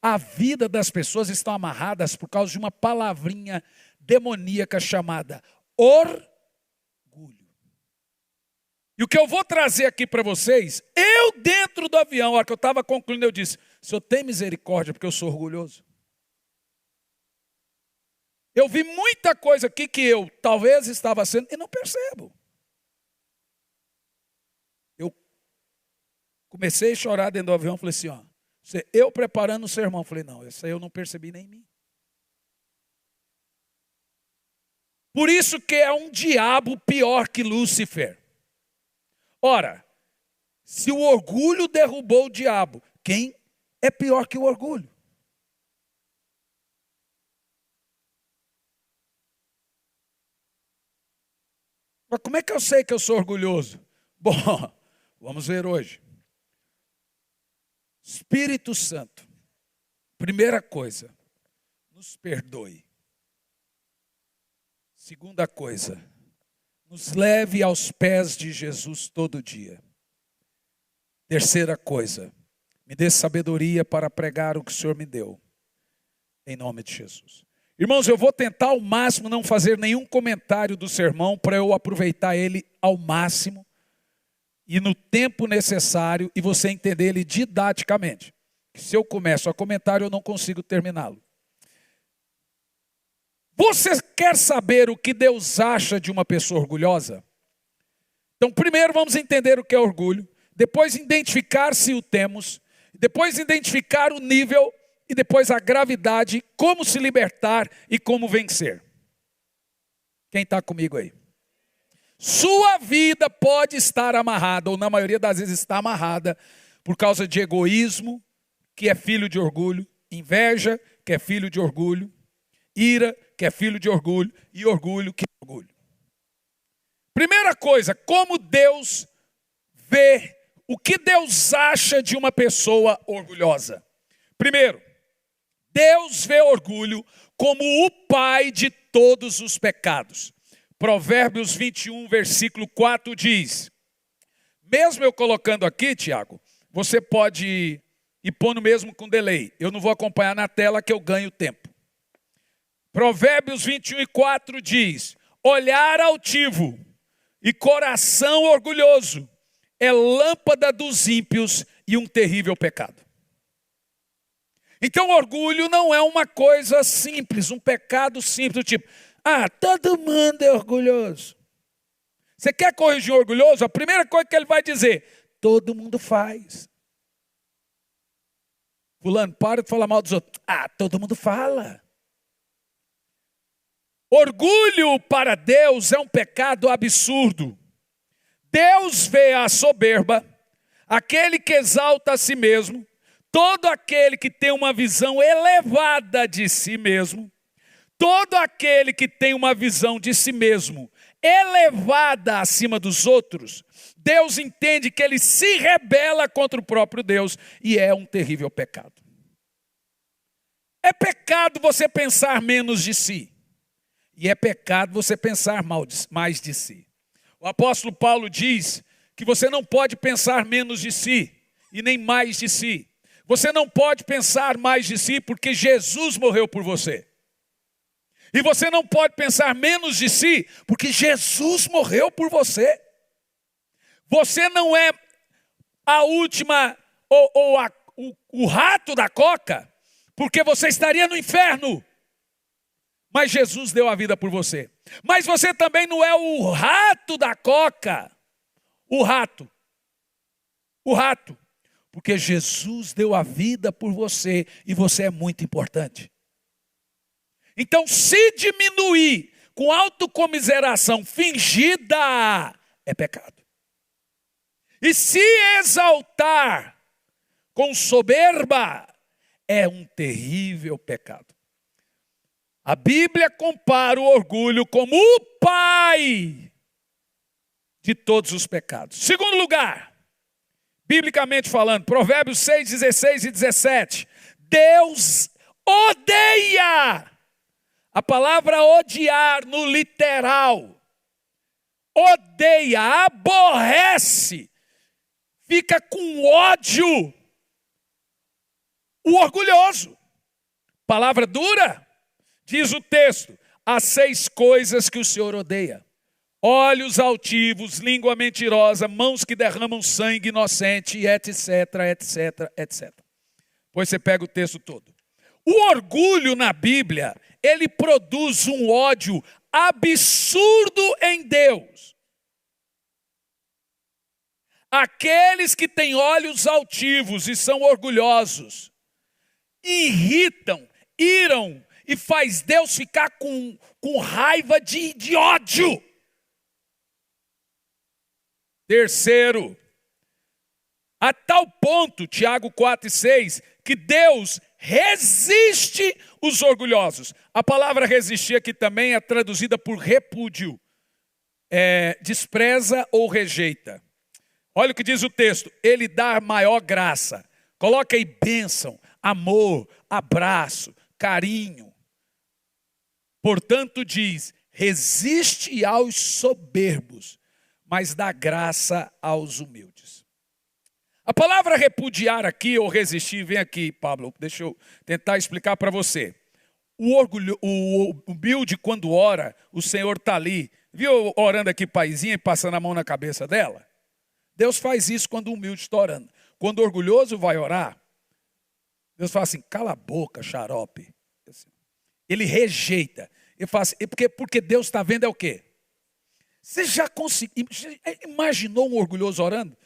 A vida das pessoas estão amarradas por causa de uma palavrinha demoníaca chamada orgulho. E o que eu vou trazer aqui para vocês, eu dentro do avião, a hora que eu estava concluindo, eu disse, Senhor, tem misericórdia porque eu sou orgulhoso. Eu vi muita coisa aqui que eu talvez estava sendo e não percebo. Eu comecei a chorar dentro do avião, falei assim, ó, eu preparando o sermão, falei, não, isso aí eu não percebi nem em mim. Por isso que é um diabo pior que Lúcifer. Ora, se o orgulho derrubou o diabo, quem é pior que o orgulho? Mas como é que eu sei que eu sou orgulhoso? Bom, vamos ver hoje. Espírito Santo, primeira coisa, nos perdoe. Segunda coisa, nos leve aos pés de Jesus todo dia. Terceira coisa, me dê sabedoria para pregar o que o Senhor me deu. Em nome de Jesus. Irmãos, eu vou tentar ao máximo não fazer nenhum comentário do sermão para eu aproveitar ele ao máximo e no tempo necessário e você entender ele didaticamente. Se eu começo a comentário, eu não consigo terminá-lo. Você quer saber o que Deus acha de uma pessoa orgulhosa? Então, primeiro vamos entender o que é orgulho, depois identificar se o temos, depois identificar o nível e depois a gravidade, como se libertar e como vencer. Quem está comigo aí? Sua vida pode estar amarrada, ou na maioria das vezes está amarrada, por causa de egoísmo, que é filho de orgulho, inveja, que é filho de orgulho, ira, que é filho de orgulho, e orgulho, que é orgulho. Primeira coisa, como Deus vê, o que Deus acha de uma pessoa orgulhosa? Primeiro, Deus vê orgulho como o pai de todos os pecados. Provérbios 21, versículo 4 diz, mesmo eu colocando aqui, Tiago, você pode ir pondo mesmo com delay. Eu não vou acompanhar na tela que eu ganho tempo. Provérbios 21, 4 diz, olhar altivo e coração orgulhoso é lâmpada dos ímpios e um terrível pecado. Então orgulho não é uma coisa simples, um pecado simples, do tipo, todo mundo é orgulhoso. Você quer corrigir um orgulhoso? A primeira coisa que ele vai dizer, todo mundo faz. Fulano, para de falar mal dos outros. Todo mundo fala. Orgulho para Deus é um pecado absurdo. Deus vê a soberba, aquele que exalta a si mesmo, todo aquele que tem uma visão elevada de si mesmo, todo aquele que tem uma visão de si mesmo elevada acima dos outros, Deus entende que ele se rebela contra o próprio Deus e é um terrível pecado. É pecado você pensar menos de si e é pecado você pensar mais de si. O apóstolo Paulo diz que você não pode pensar menos de si e nem mais de si. Você não pode pensar mais de si porque Jesus morreu por você. E você não pode pensar menos de si porque Jesus morreu por você. Você não é a última o rato da coca porque você estaria no inferno. Mas Jesus deu a vida por você. Mas você também não é o rato da coca. O rato. Porque Jesus deu a vida por você e você é muito importante. Então, se diminuir com autocomiseração fingida, é pecado. E se exaltar com soberba, é um terrível pecado. A Bíblia compara o orgulho como o pai de todos os pecados. Segundo lugar, biblicamente falando, Provérbios 6, 16 e 17. Deus odeia. A palavra odiar no literal. Odeia, aborrece. Fica com ódio O orgulhoso. Palavra dura? Diz o texto: há 6 coisas que o Senhor odeia: olhos altivos, língua mentirosa, mãos que derramam sangue inocente, etc, etc, etc. Pois você pega o texto todo. O orgulho na Bíblia, ele produz um ódio absurdo em Deus. Aqueles que têm olhos altivos e são orgulhosos, irritam, iram e faz Deus ficar com raiva de ódio. Terceiro, a tal ponto, Tiago 4:6, que Deus resiste os orgulhosos. A palavra resistir aqui também é traduzida por repúdio. Despreza ou rejeita. Olha o que diz o texto: ele dá maior graça. Coloca aí bênção, amor, abraço, carinho. Portanto diz: resiste aos soberbos, mas dá graça aos humildes. A palavra repudiar aqui, ou resistir, vem aqui, Pablo, deixa eu tentar explicar para você. O humilde, quando ora, o Senhor está ali. Viu orando aqui paizinha e passando a mão na cabeça dela? Deus faz isso quando o humilde está orando. Quando o orgulhoso vai orar, Deus fala assim: cala a boca, xarope. Ele rejeita. Ele fala assim, porque Deus está vendo é o quê? Você já imaginou um orgulhoso orando?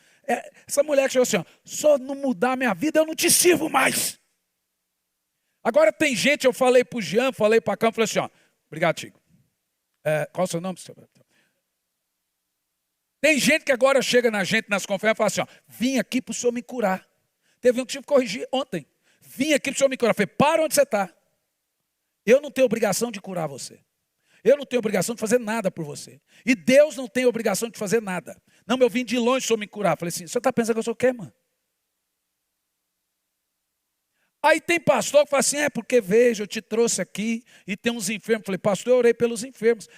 Essa mulher que chegou assim: ó, só não mudar a minha vida, eu não te sirvo mais. Agora tem gente, eu falei para o Jean, falei para a Cam, falei assim: ó, obrigado, Tico. Qual é o seu nome? Tem gente que agora chega na gente nas conferências e fala assim: ó, vim aqui para o senhor me curar. Teve um que tive que corrigir ontem. Vim aqui para o senhor me curar. Eu falei: para onde você está. Eu não tenho obrigação de curar você. Eu não tenho obrigação de fazer nada por você. E Deus não tem obrigação de fazer nada. Não, eu vim de longe, o senhor me curar. Eu falei assim: você está pensando que eu sou o quê, mano? Aí tem pastor que fala assim: porque veja, eu te trouxe aqui e tem uns enfermos. Eu falei: pastor, eu orei pelos enfermos.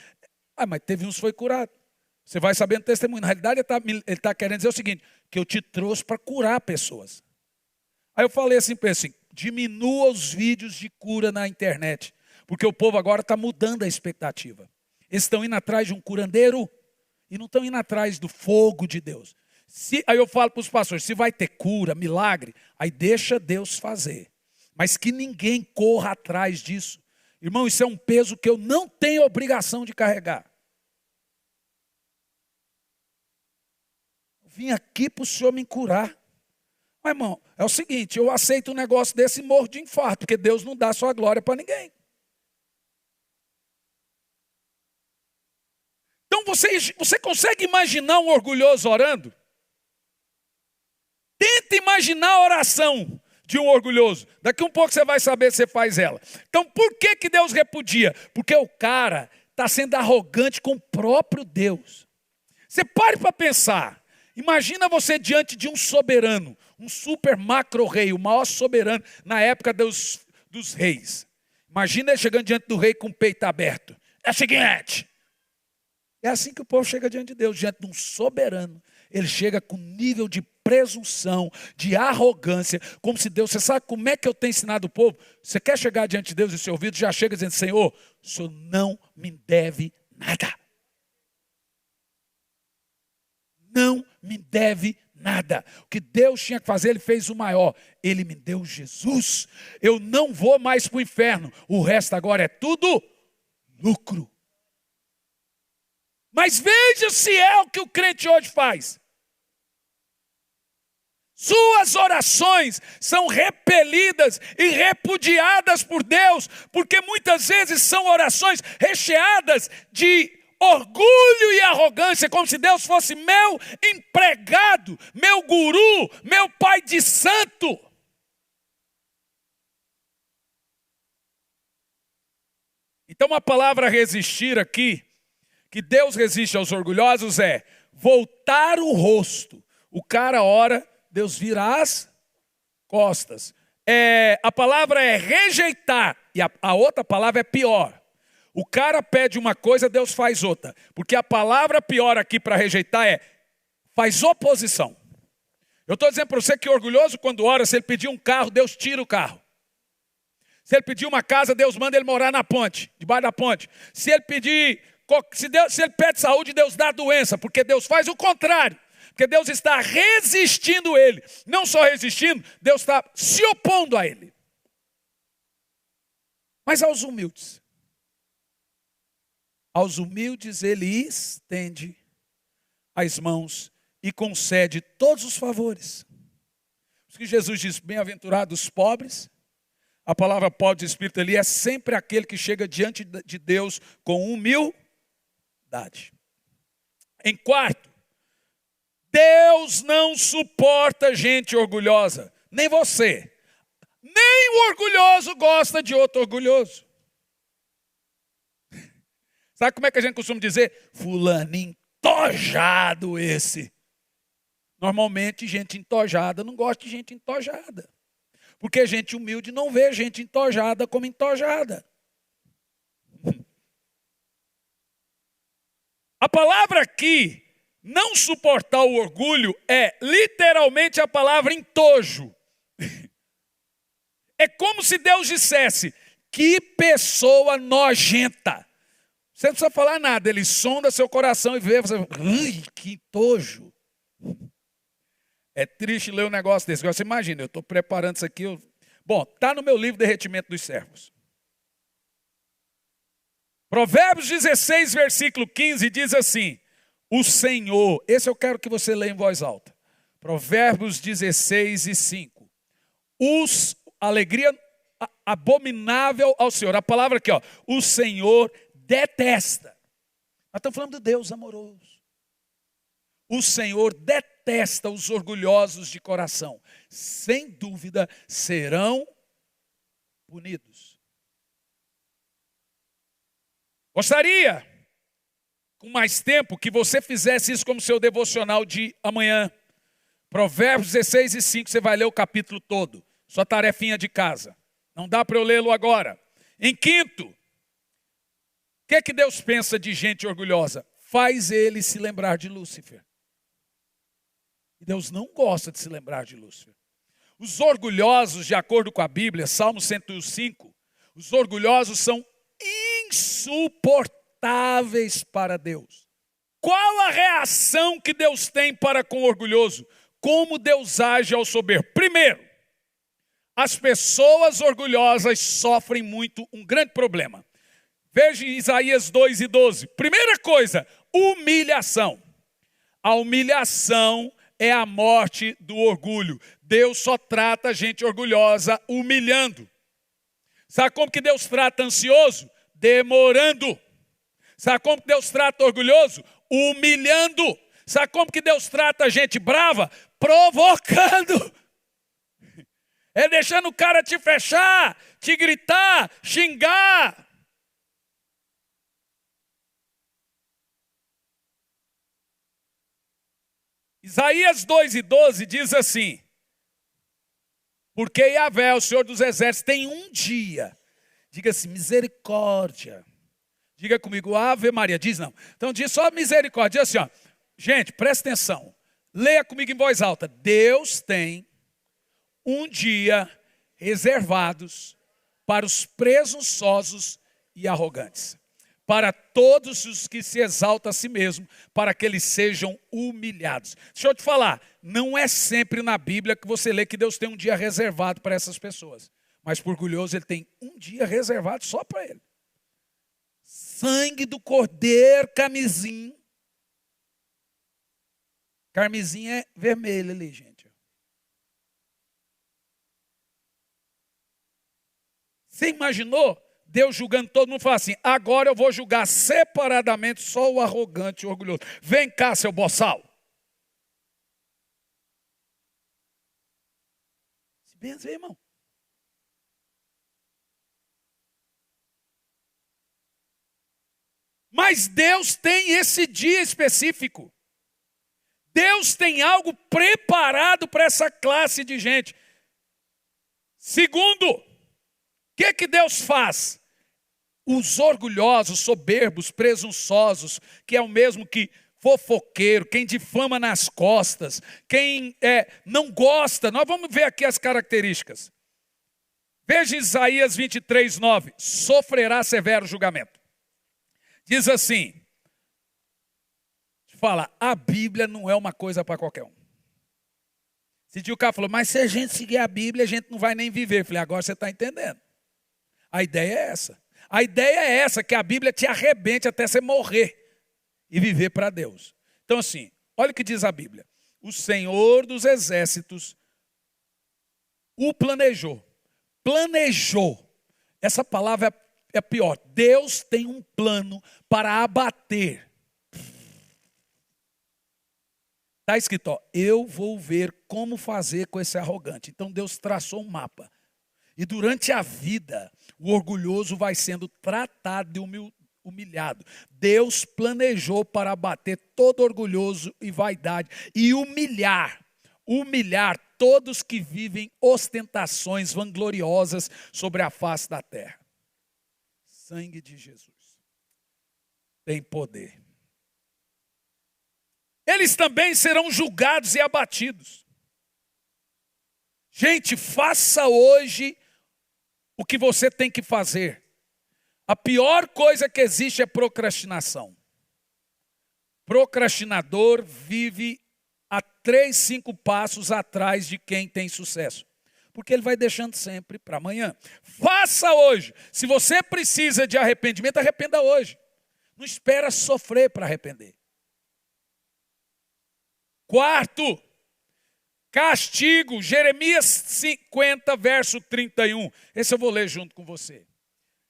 Mas teve uns que foi curado. Você vai sabendo o testemunho. Na realidade, ele está querendo dizer o seguinte: que eu te trouxe para curar pessoas. Aí eu falei assim para ele assim: diminua os vídeos de cura na internet. Porque o povo agora está mudando a expectativa. Eles estão indo atrás de um curandeiro e não estão indo atrás do fogo de Deus. Aí eu falo para os pastores: se vai ter cura, milagre, aí deixa Deus fazer. Mas que ninguém corra atrás disso. Irmão, isso é um peso que eu não tenho obrigação de carregar. Eu vim aqui para o senhor me curar. Mas, irmão, é o seguinte: eu aceito um negócio desse e morro de infarto, porque Deus não dá sua glória para ninguém. Então você consegue imaginar um orgulhoso orando? Tenta imaginar a oração de um orgulhoso. Daqui um pouco você vai saber se você faz ela. Então por que Deus repudia? Porque o cara está sendo arrogante com o próprio Deus. Você pare para pensar. Imagina você diante de um soberano, um super macro rei, o maior soberano na época dos reis. Imagina ele chegando diante do rei com o peito aberto. É o seguinte. É assim que o povo chega diante de Deus, diante de um soberano. Ele chega com nível de presunção, de arrogância, como se Deus... Você sabe como é que eu tenho ensinado o povo? Você quer chegar diante de Deus e seu ouvido já chega dizendo: Senhor, o Senhor não me deve nada. Não me deve nada. O que Deus tinha que fazer, Ele fez o maior. Ele me deu Jesus. Eu não vou mais para o inferno. O resto agora é tudo lucro. Mas veja se é o que o crente hoje faz. Suas orações são repelidas e repudiadas por Deus, porque muitas vezes são orações recheadas de orgulho e arrogância, como se Deus fosse meu empregado, meu guru, meu pai de santo. Então a palavra resistir aqui, que Deus resiste aos orgulhosos, é voltar o rosto. O cara ora, Deus vira as costas. A palavra é rejeitar, e a outra palavra é pior. O cara pede uma coisa, Deus faz outra. Porque a palavra pior aqui para rejeitar faz oposição. Eu estou dizendo para você que orgulhoso, quando ora, se ele pedir um carro, Deus tira o carro. Se ele pedir uma casa, Deus manda ele morar na ponte, debaixo da ponte. Se ele pedir, se ele pede saúde, Deus dá doença, porque Deus faz o contrário. Porque Deus está resistindo a ele. Não só resistindo, Deus está se opondo a ele. Mas aos humildes ele estende as mãos e concede todos os favores. Por isso que Jesus diz, bem-aventurados os pobres. A palavra pobre de espírito ali é sempre aquele que chega diante de Deus com humildade. Em quarto, Deus não suporta gente orgulhosa. Nem você. Nem o orgulhoso gosta de outro orgulhoso. Sabe como é que a gente costuma dizer? Fulaninho entojado esse. Normalmente gente entojada não gosta de gente entojada. Porque gente humilde não vê gente entojada como entojada. A palavra aqui, não suportar o orgulho, é literalmente a palavra entojo. É como se Deus dissesse, que pessoa nojenta. Você não precisa falar nada, ele sonda seu coração e vê, você, que entojo. É triste ler um negócio desse. Você imagina, eu estou preparando isso aqui. Bom, está no meu livro Derretimento dos Servos. Provérbios 16, versículo 15, diz assim, o Senhor, esse eu quero que você leia em voz alta. Provérbios 16 e 5. Alegria abominável ao Senhor. A palavra aqui, ó, o Senhor detesta. Nós estamos falando de Deus amoroso. O Senhor detesta os orgulhosos de coração. Sem dúvida serão punidos. Gostaria, com mais tempo, que você fizesse isso como seu devocional de amanhã. Provérbios 16 e 5, você vai ler o capítulo todo. Sua tarefinha de casa. Não dá para eu lê-lo agora. Em quinto, o que Deus pensa de gente orgulhosa? Faz ele se lembrar de Lúcifer. E Deus não gosta de se lembrar de Lúcifer. Os orgulhosos, de acordo com a Bíblia, Salmo 105, os orgulhosos são insuportáveis para Deus. Qual a reação que Deus tem para com o orgulhoso? Como Deus age ao soberbo? Primeiro, as pessoas orgulhosas sofrem muito um grande problema. Veja Isaías 2 e 12. Primeira coisa, humilhação. A humilhação é a morte do orgulho. Deus só trata a gente orgulhosa humilhando. Sabe como que Deus trata ansioso? Demorando. Sabe como que Deus trata orgulhoso? Humilhando. Sabe como que Deus trata a gente brava? Provocando. É deixando o cara te fechar, te gritar, xingar. Isaías 2 e 12 diz assim, porque Yahvé, o Senhor dos Exércitos, tem um dia, diga assim, misericórdia. Diga comigo, Ave Maria, diz não. Então diz só misericórdia, diz assim, ó, gente, presta atenção, leia comigo em voz alta, Deus tem um dia reservados para os presunçosos e arrogantes, para todos os que se exaltam a si mesmo, para que eles sejam humilhados. Deixa eu te falar, não é sempre na Bíblia que você lê que Deus tem um dia reservado para essas pessoas, mas por orgulhoso ele tem um dia reservado só para ele. Sangue do cordeiro, camisinho. Carmesim é vermelho ali, gente. Você imaginou Deus julgando todo mundo? Fala assim, agora eu vou julgar separadamente só o arrogante e o orgulhoso. Vem cá, seu boçal. Se benze, irmão. Mas Deus tem esse dia específico. Deus tem algo preparado para essa classe de gente. Segundo, o que Deus faz? Os orgulhosos, soberbos, presunçosos, que é o mesmo que fofoqueiro, quem difama nas costas, quem não gosta. Nós vamos ver aqui as características. Veja Isaías 23, 9. Sofrerá severo julgamento. Diz assim, fala, a Bíblia não é uma coisa para qualquer um. Esse dia o cara falou, mas se a gente seguir a Bíblia, a gente não vai nem viver. Eu falei, agora você está entendendo. A ideia é essa. A ideia é essa, que a Bíblia te arrebente até você morrer e viver para Deus. Então assim, olha o que diz a Bíblia. O Senhor dos Exércitos o planejou. Planejou. Essa palavra é pior. Deus tem um plano para abater. Está escrito, ó, eu vou ver como fazer com esse arrogante. Então Deus traçou um mapa. E durante a vida, o orgulhoso vai sendo tratado de humilhado. Deus planejou para abater todo orgulhoso e vaidade. E humilhar todos que vivem ostentações vangloriosas sobre a face da terra. Sangue de Jesus tem poder. Eles também serão julgados e abatidos. Gente, faça hoje o que você tem que fazer. A pior coisa que existe é procrastinação. Procrastinador vive a 3, 5 passos atrás de quem tem sucesso. Porque ele vai deixando sempre para amanhã. Faça hoje. Se você precisa de arrependimento, arrependa hoje. Não espera sofrer para arrepender. Quarto, castigo, Jeremias 50, verso 31. Esse eu vou ler junto com você.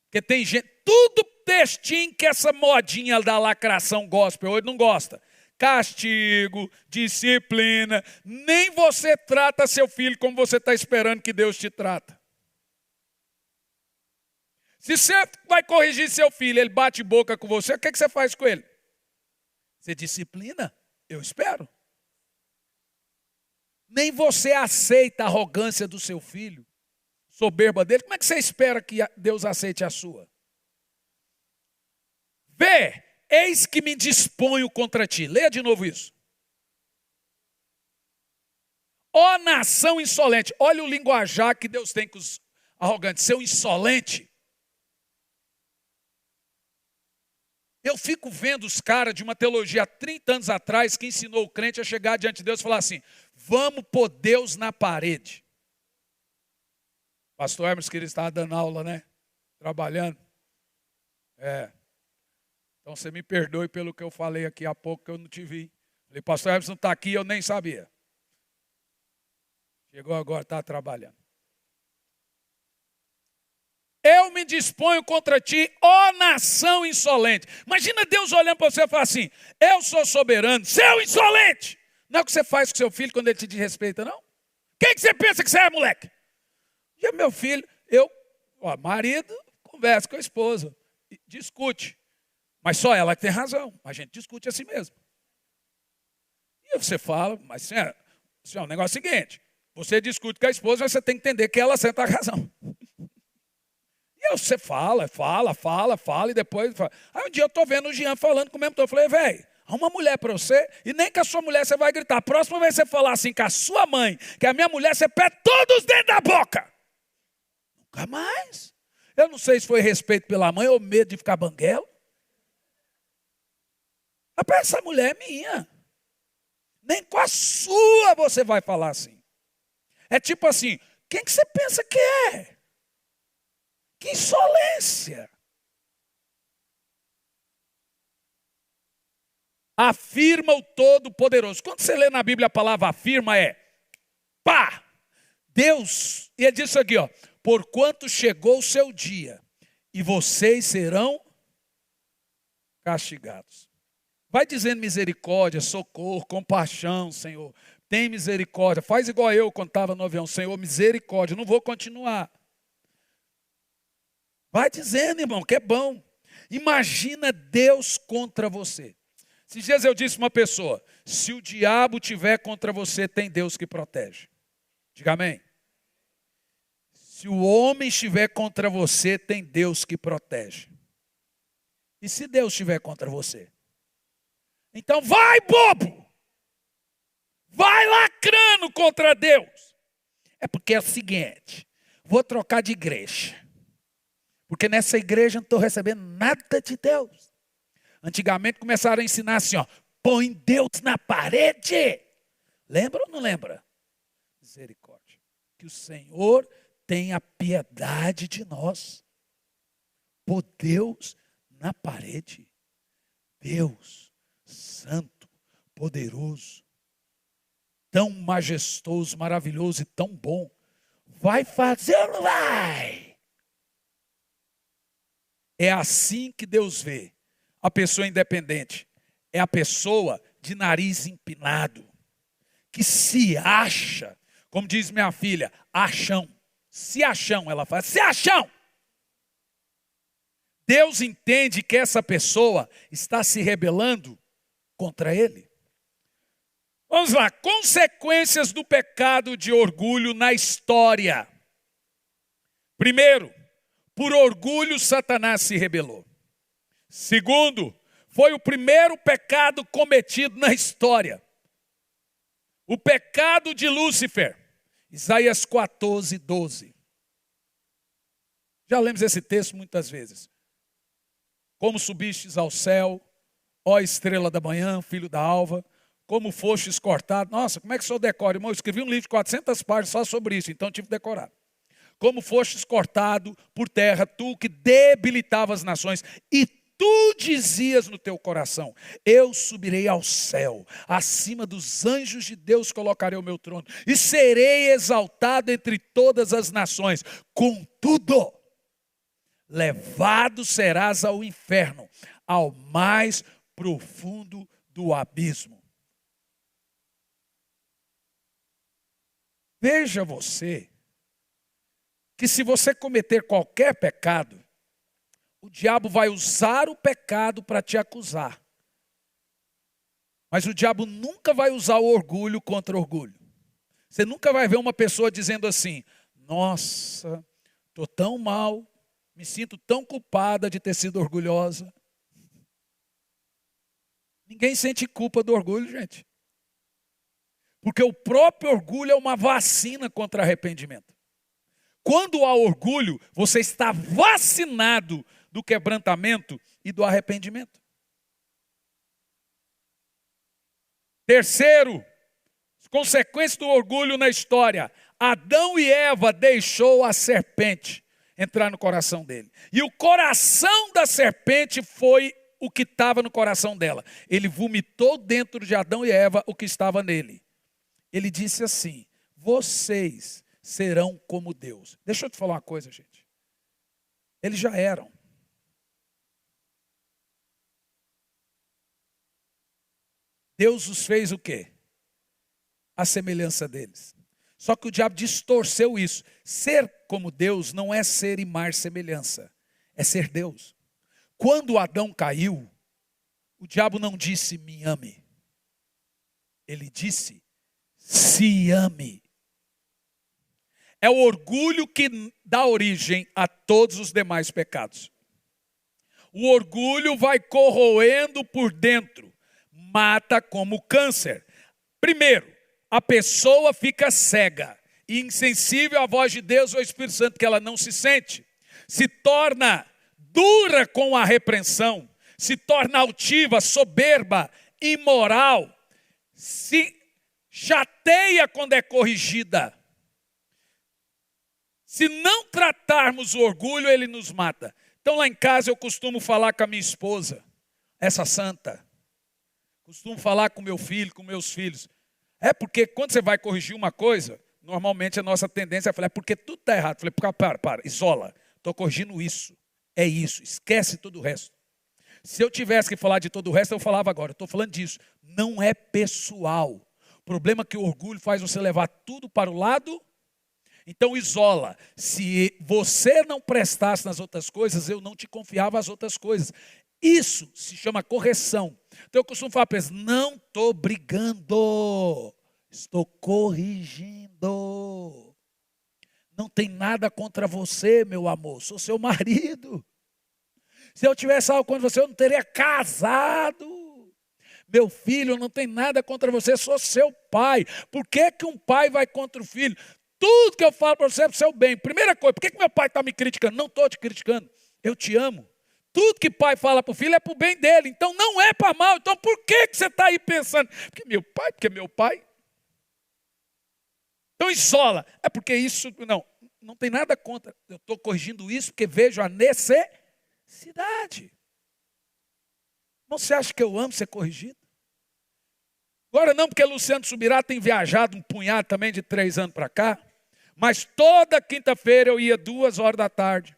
Porque tem gente, tudo textinho que essa modinha da lacração gospel hoje não gosta. Castigo, disciplina, nem você trata seu filho como você está esperando que Deus te trata. Se você vai corrigir seu filho, ele bate boca com você, o que você faz com ele? Você disciplina? Eu espero. Nem você aceita a arrogância do seu filho, soberba dele. Como é que você espera que Deus aceite a sua? Vê, eis que me disponho contra ti. Leia de novo isso. Ó nação insolente. Olha o linguajar que Deus tem com os arrogantes. Seu insolente. Eu fico vendo os caras de uma teologia há 30 anos atrás que ensinou o crente a chegar diante de Deus e falar assim, vamos pôr Deus na parede. Pastor Hermes, que ele estava dando aula, né? Trabalhando. Então você me perdoe pelo que eu falei aqui há pouco que eu não te vi. Falei, pastor Hermes não está aqui, eu nem sabia. Chegou agora, está trabalhando. Eu me disponho contra ti, ó nação insolente. Imagina Deus olhando para você e falar assim, eu sou soberano, seu insolente. Não é o que você faz com seu filho quando ele te desrespeita, não? Quem que você pensa que você é, moleque? E meu filho, marido, conversa com a esposa, discute. Mas só ela que tem razão, a gente discute assim mesmo. E você fala, mas senhora, o negócio é o seguinte, você discute com a esposa, mas você tem que entender que ela senta a razão. E você fala, e depois fala. Aí um dia eu estou vendo o Jean falando com o mesmo tom. Eu falei, velho, há uma mulher para você, e nem com a sua mulher você vai gritar. A próxima vez que você falar assim com a sua mãe, que é a minha mulher, você pede todos os dedos da boca. Nunca mais. Eu não sei se foi respeito pela mãe ou medo de ficar banguelo. Mas essa mulher é minha. Nem com a sua você vai falar assim. É tipo assim, quem que você pensa que é? Que insolência! Afirma o Todo-Poderoso. Quando você lê na Bíblia a palavra afirma pá! Deus, e ele diz isso aqui, ó. Porquanto chegou o seu dia, e vocês serão castigados. Vai dizendo misericórdia, socorro, compaixão, Senhor. Tem misericórdia. Faz igual eu quando estava no avião. Senhor, misericórdia. Não vou continuar. Vai dizendo, irmão, que é bom. Imagina Deus contra você. Esses dias eu disse a uma pessoa, se o diabo tiver contra você, tem Deus que protege. Diga amém. Se o homem estiver contra você, tem Deus que protege. E se Deus estiver contra você? Então vai, bobo! Vai lacrando contra Deus. É porque é o seguinte, vou trocar de igreja. Porque nessa igreja eu não estou recebendo nada de Deus. Antigamente começaram a ensinar assim, ó, põe Deus na parede. Lembra ou não lembra? Misericórdia. Que o Senhor tenha piedade de nós. Pôr Deus na parede. Deus, santo, poderoso, tão majestoso, maravilhoso e tão bom. Vai fazer ou não vai? É assim que Deus vê a pessoa independente. É a pessoa de nariz empinado, que se acha, como diz minha filha, achão. Se achão, ela fala, se achão. Deus entende que essa pessoa está se rebelando contra ele. Vamos lá, consequências do pecado de orgulho na história. Primeiro, por orgulho Satanás se rebelou. Segundo, foi o primeiro pecado cometido na história. O pecado de Lúcifer. Isaías 14, 12. Já lemos esse texto muitas vezes. Como subistes ao céu, ó estrela da manhã, filho da alva, como fostes cortado. Nossa, como é que o senhor decora? Irmão, eu escrevi um livro de 400 páginas só sobre isso, então tive que decorar. Como fostes cortado por terra, tu que debilitava as nações, e tu dizias no teu coração, eu subirei ao céu, acima dos anjos de Deus colocarei o meu trono, e serei exaltado entre todas as nações. Contudo, levado serás ao inferno, ao mais profundo do abismo. Veja você, que se você cometer qualquer pecado, o diabo vai usar o pecado para te acusar. Mas o diabo nunca vai usar o orgulho contra o orgulho. Você nunca vai ver uma pessoa dizendo assim, nossa, estou tão mal, me sinto tão culpada de ter sido orgulhosa. Ninguém sente culpa do orgulho, gente. Porque o próprio orgulho é uma vacina contra arrependimento. Quando há orgulho, você está vacinado do quebrantamento e do arrependimento. Terceiro, as consequências do orgulho na história. Adão e Eva deixou a serpente entrar no coração dele. E o coração da serpente foi o que estava no coração dela. Ele vomitou dentro de Adão e Eva o que estava nele. Ele disse assim, vocês serão como Deus. Deixa eu te falar uma coisa, gente. Eles já eram. Deus os fez o quê? A semelhança deles. Só que o diabo distorceu isso. Ser como Deus não é ser imar semelhança. É ser Deus. Quando Adão caiu, o diabo não disse me ame. Ele disse se ame. É o orgulho que dá origem a todos os demais pecados. O orgulho vai corroendo por dentro. Mata como câncer. Primeiro, a pessoa fica cega e insensível à voz de Deus ou ao Espírito Santo, que ela não se sente. Se torna dura com a repreensão. Se torna altiva, soberba, imoral. Se chateia quando é corrigida. Se não tratarmos o orgulho, ele nos mata. Então lá em casa eu costumo falar com a minha esposa, essa santa. Costumo falar com meu filho, com meus filhos. É porque quando você vai corrigir uma coisa, normalmente a nossa tendência é falar, é porque tudo está errado. Eu falei, para, isola. Estou corrigindo isso. É isso, esquece todo o resto. Se eu tivesse que falar de todo o resto, eu falava agora. Estou falando disso. Não é pessoal. O problema é que o orgulho faz você levar tudo para o lado. Então isola. Se você não prestasse nas outras coisas, eu não te confiava as outras coisas. Isso se chama correção. Então eu costumo falar para eles, não estou brigando, estou corrigindo. Não tem nada contra você, meu amor, sou seu marido. Se eu tivesse algo contra você, eu não teria casado. Meu filho, não tem nada contra você, sou seu pai. Por que que um pai vai contra o filho? Tudo que eu falo para você é para o seu bem. Primeira coisa, por que que meu pai está me criticando? Não estou te criticando, eu te amo. Tudo que pai fala para o filho é para o bem dele, então não é para mal. Então por que que você está aí pensando? Porque é meu pai. Então isola. É porque isso, não tem nada contra. Eu estou corrigindo isso porque vejo a necessidade. Você acha que eu amo ser corrigido? Agora não, porque Luciano Subirá tem viajado um punhado também de 3 anos para cá. Mas toda quinta-feira eu ia 2 horas da tarde.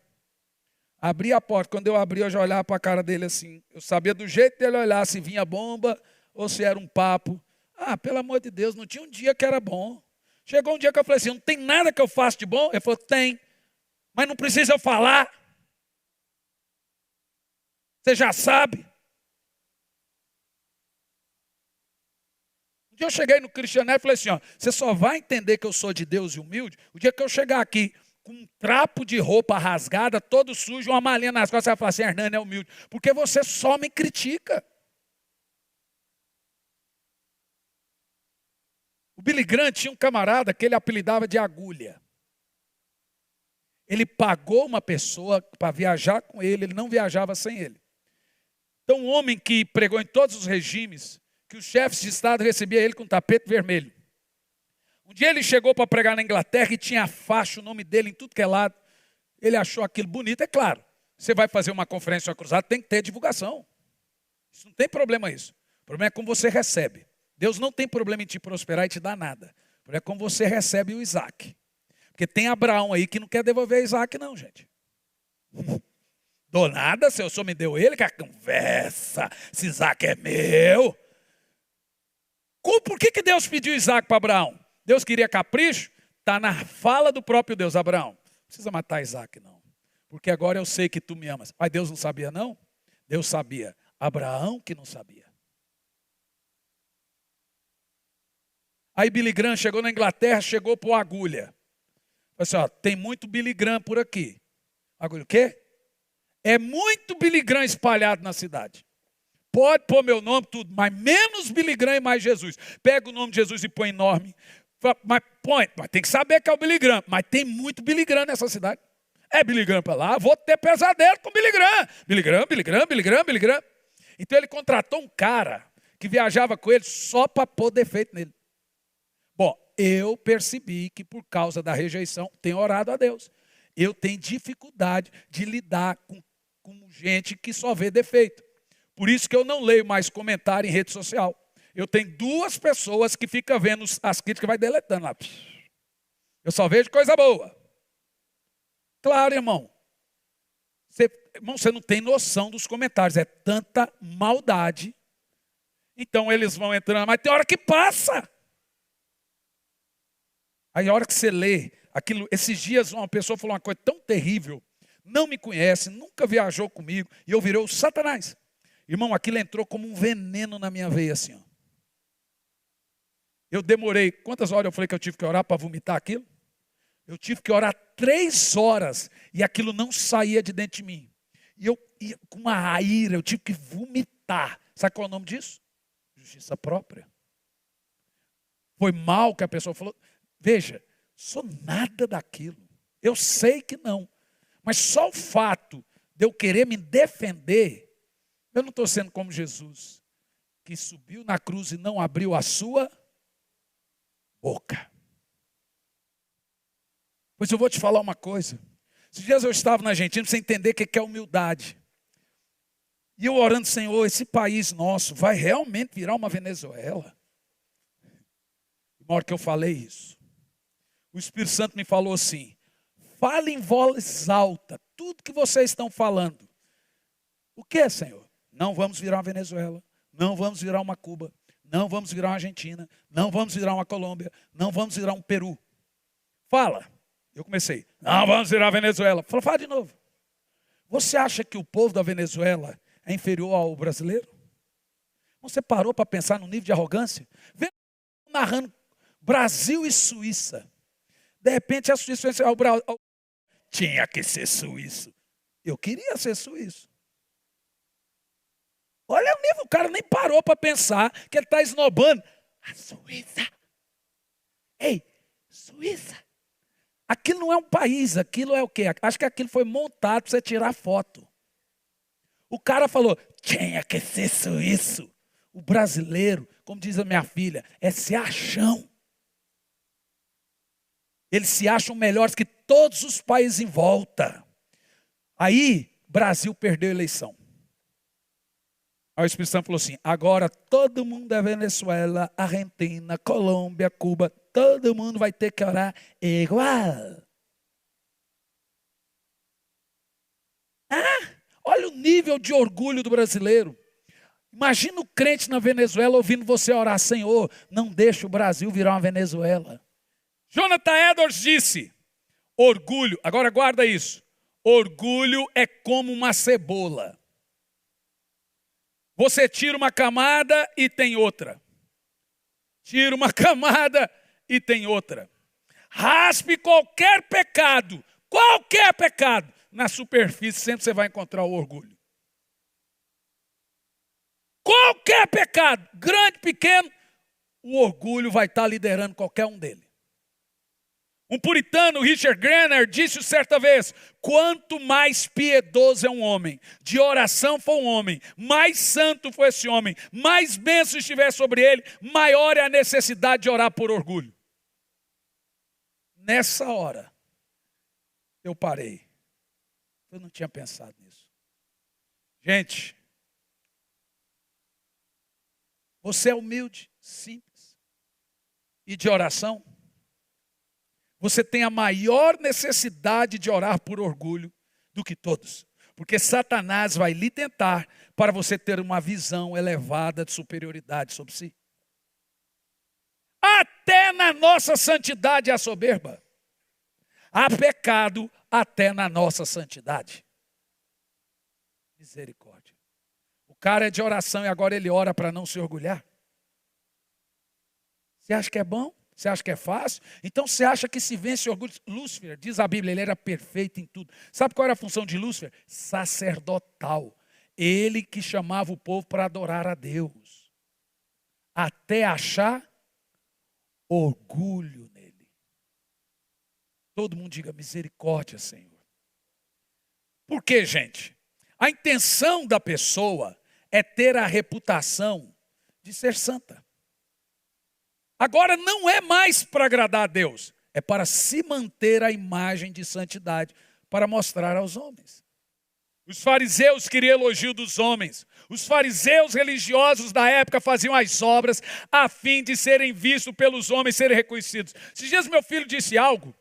Abria a porta. Quando eu abria, eu já olhava para a cara dele assim. Eu sabia do jeito dele olhar se vinha bomba ou se era um papo. Ah, pelo amor de Deus, não tinha um dia que era bom. Chegou um dia que eu falei assim, não tem nada que eu faça de bom? Ele falou, tem, mas não precisa eu falar. Você já sabe. Um dia eu cheguei no Cristiané e falei assim, ó, você só vai entender que eu sou de Deus e humilde o dia que eu chegar aqui com um trapo de roupa rasgada, todo sujo, uma malinha nas costas, você vai falar assim, Hernani é humilde, porque você só me critica. O Billy Graham tinha um camarada que ele apelidava de agulha. Ele pagou uma pessoa para viajar com ele, ele não viajava sem ele. Então, um homem que pregou em todos os regimes, que os chefes de Estado recebiam ele com tapete vermelho. Um dia ele chegou para pregar na Inglaterra e tinha faixa, o nome dele em tudo que é lado. Ele achou aquilo bonito, é claro. Você vai fazer uma conferência cruzada, tem que ter divulgação. Isso não tem problema isso. O problema é como você recebe. Deus não tem problema em te prosperar e te dar nada. O problema é como você recebe o Isaac. Porque tem Abraão aí que não quer devolver Isaac não, gente. Dou nada, se o senhor me deu ele, que a conversa, esse Isaac é meu. Por que Deus pediu Isaac para Abraão? Deus queria capricho? Está na fala do próprio Deus. Abraão, não precisa matar Isaac não. Porque agora eu sei que tu me amas. Mas Deus não sabia não? Deus sabia. Abraão que não sabia. Aí Billy Graham chegou na Inglaterra, chegou por agulha. Falei assim, ó, tem muito Billy Graham por aqui. Agulha o quê? É muito Billy Graham espalhado na cidade. Pode pôr meu nome, tudo, mas menos Billy Graham e mais Jesus. Pega o nome de Jesus e põe enorme. Mas tem que saber que é o Billy Graham. Mas tem muito Billy Graham nessa cidade. É Billy Graham para lá, vou ter pesadelo com Billy Graham. Billy Graham, Billy Graham, Billy Graham, Billy Graham. Então ele contratou um cara que viajava com ele só para pôr defeito nele. Bom, eu percebi que por causa da rejeição, tenho orado a Deus. Eu tenho dificuldade de lidar com gente que só vê defeito. Por isso que eu não leio mais comentário em rede social. Eu tenho 2 pessoas que ficam vendo as críticas e vai deletando lá. Eu só vejo coisa boa. Claro, irmão. Você não tem noção dos comentários. É tanta maldade. Então eles vão entrando, mas tem hora que passa. Aí a hora que você lê aquilo, esses dias uma pessoa falou uma coisa tão terrível, não me conhece, nunca viajou comigo, e eu virei o Satanás. Irmão, aquilo entrou como um veneno na minha veia assim, ó. Eu demorei, quantas horas eu falei que eu tive que orar para vomitar aquilo? Eu tive que orar 3 horas, e aquilo não saía de dentro de mim. E eu ia com uma ira, eu tive que vomitar. Sabe qual é o nome disso? Justiça própria. Foi mal que a pessoa falou. Veja, sou nada daquilo. Eu sei que não. Mas só o fato de eu querer me defender, eu não estou sendo como Jesus, que subiu na cruz e não abriu a sua boca. Pois eu vou te falar uma coisa. Esses dias eu estava na Argentina sem entender o que é humildade. E eu orando, Senhor, esse país nosso vai realmente virar uma Venezuela? Na hora que eu falei isso, o Espírito Santo me falou assim, fale em voz alta, tudo que vocês estão falando. O que, Senhor? Não vamos virar uma Venezuela, não vamos virar uma Cuba, não vamos virar uma Argentina, não vamos virar uma Colômbia, não vamos virar um Peru. Fala. Eu comecei, não vamos virar a Venezuela. Fala de novo. Você acha que o povo da Venezuela é inferior ao brasileiro? Você parou para pensar no nível de arrogância? Vem narrando Brasil e Suíça. De repente a Suíça vai ser o Brasil. Tinha que ser suíço. Eu queria ser suíço. Olha o nível, o cara nem parou para pensar que ele está esnobando. A Suíça. Ei, Suíça. Aquilo não é um país, aquilo é o quê? Acho que aquilo foi montado para você tirar foto. O cara falou, tinha que ser suíço. O brasileiro, como diz a minha filha, é se acham. Eles se acham melhores que todos os países em volta. Aí, Brasil perdeu a eleição. Aí o Espírito Santo falou assim, agora todo mundo é Venezuela, Argentina, Colômbia, Cuba, todo mundo vai ter que orar igual. Olha o nível de orgulho do brasileiro. Imagina o crente na Venezuela ouvindo você orar, Senhor, não deixe o Brasil virar uma Venezuela. Jonathan Edwards disse, orgulho, agora guarda isso, orgulho é como uma cebola. Você tira uma camada e tem outra. Tira uma camada e tem outra. Raspe qualquer pecado, na superfície sempre você vai encontrar o orgulho. Qualquer pecado, grande, pequeno, o orgulho vai estar liderando qualquer um dele. Um puritano, Richard Grenner, disse certa vez, quanto mais piedoso é um homem, de oração for um homem, mais santo for esse homem, mais bênção estiver sobre ele, maior é a necessidade de orar por orgulho. Nessa hora, eu parei. Eu não tinha pensado nisso. Gente, você é humilde, simples e de oração? Você tem a maior necessidade de orar por orgulho do que todos. Porque Satanás vai lhe tentar para você ter uma visão elevada de superioridade sobre si. Até na nossa santidade há soberba. Há pecado até na nossa santidade. Misericórdia. O cara é de oração e agora ele ora para não se orgulhar. Você acha que é bom? Você acha que é fácil? Então você acha que se vence o orgulho? Lúcifer, diz a Bíblia, ele era perfeito em tudo. Sabe qual era a função de Lúcifer? Sacerdotal. Ele que chamava o povo para adorar a Deus. Até achar orgulho nele. Todo mundo diga misericórdia, Senhor. Por quê, gente? A intenção da pessoa é ter a reputação de ser santa. Agora não é mais para agradar a Deus, é para se manter a imagem de santidade, para mostrar aos homens. Os fariseus queriam elogio dos homens. Os fariseus religiosos da época faziam as obras a fim de serem vistos pelos homens, serem reconhecidos. Esses dias meu filho disse algo,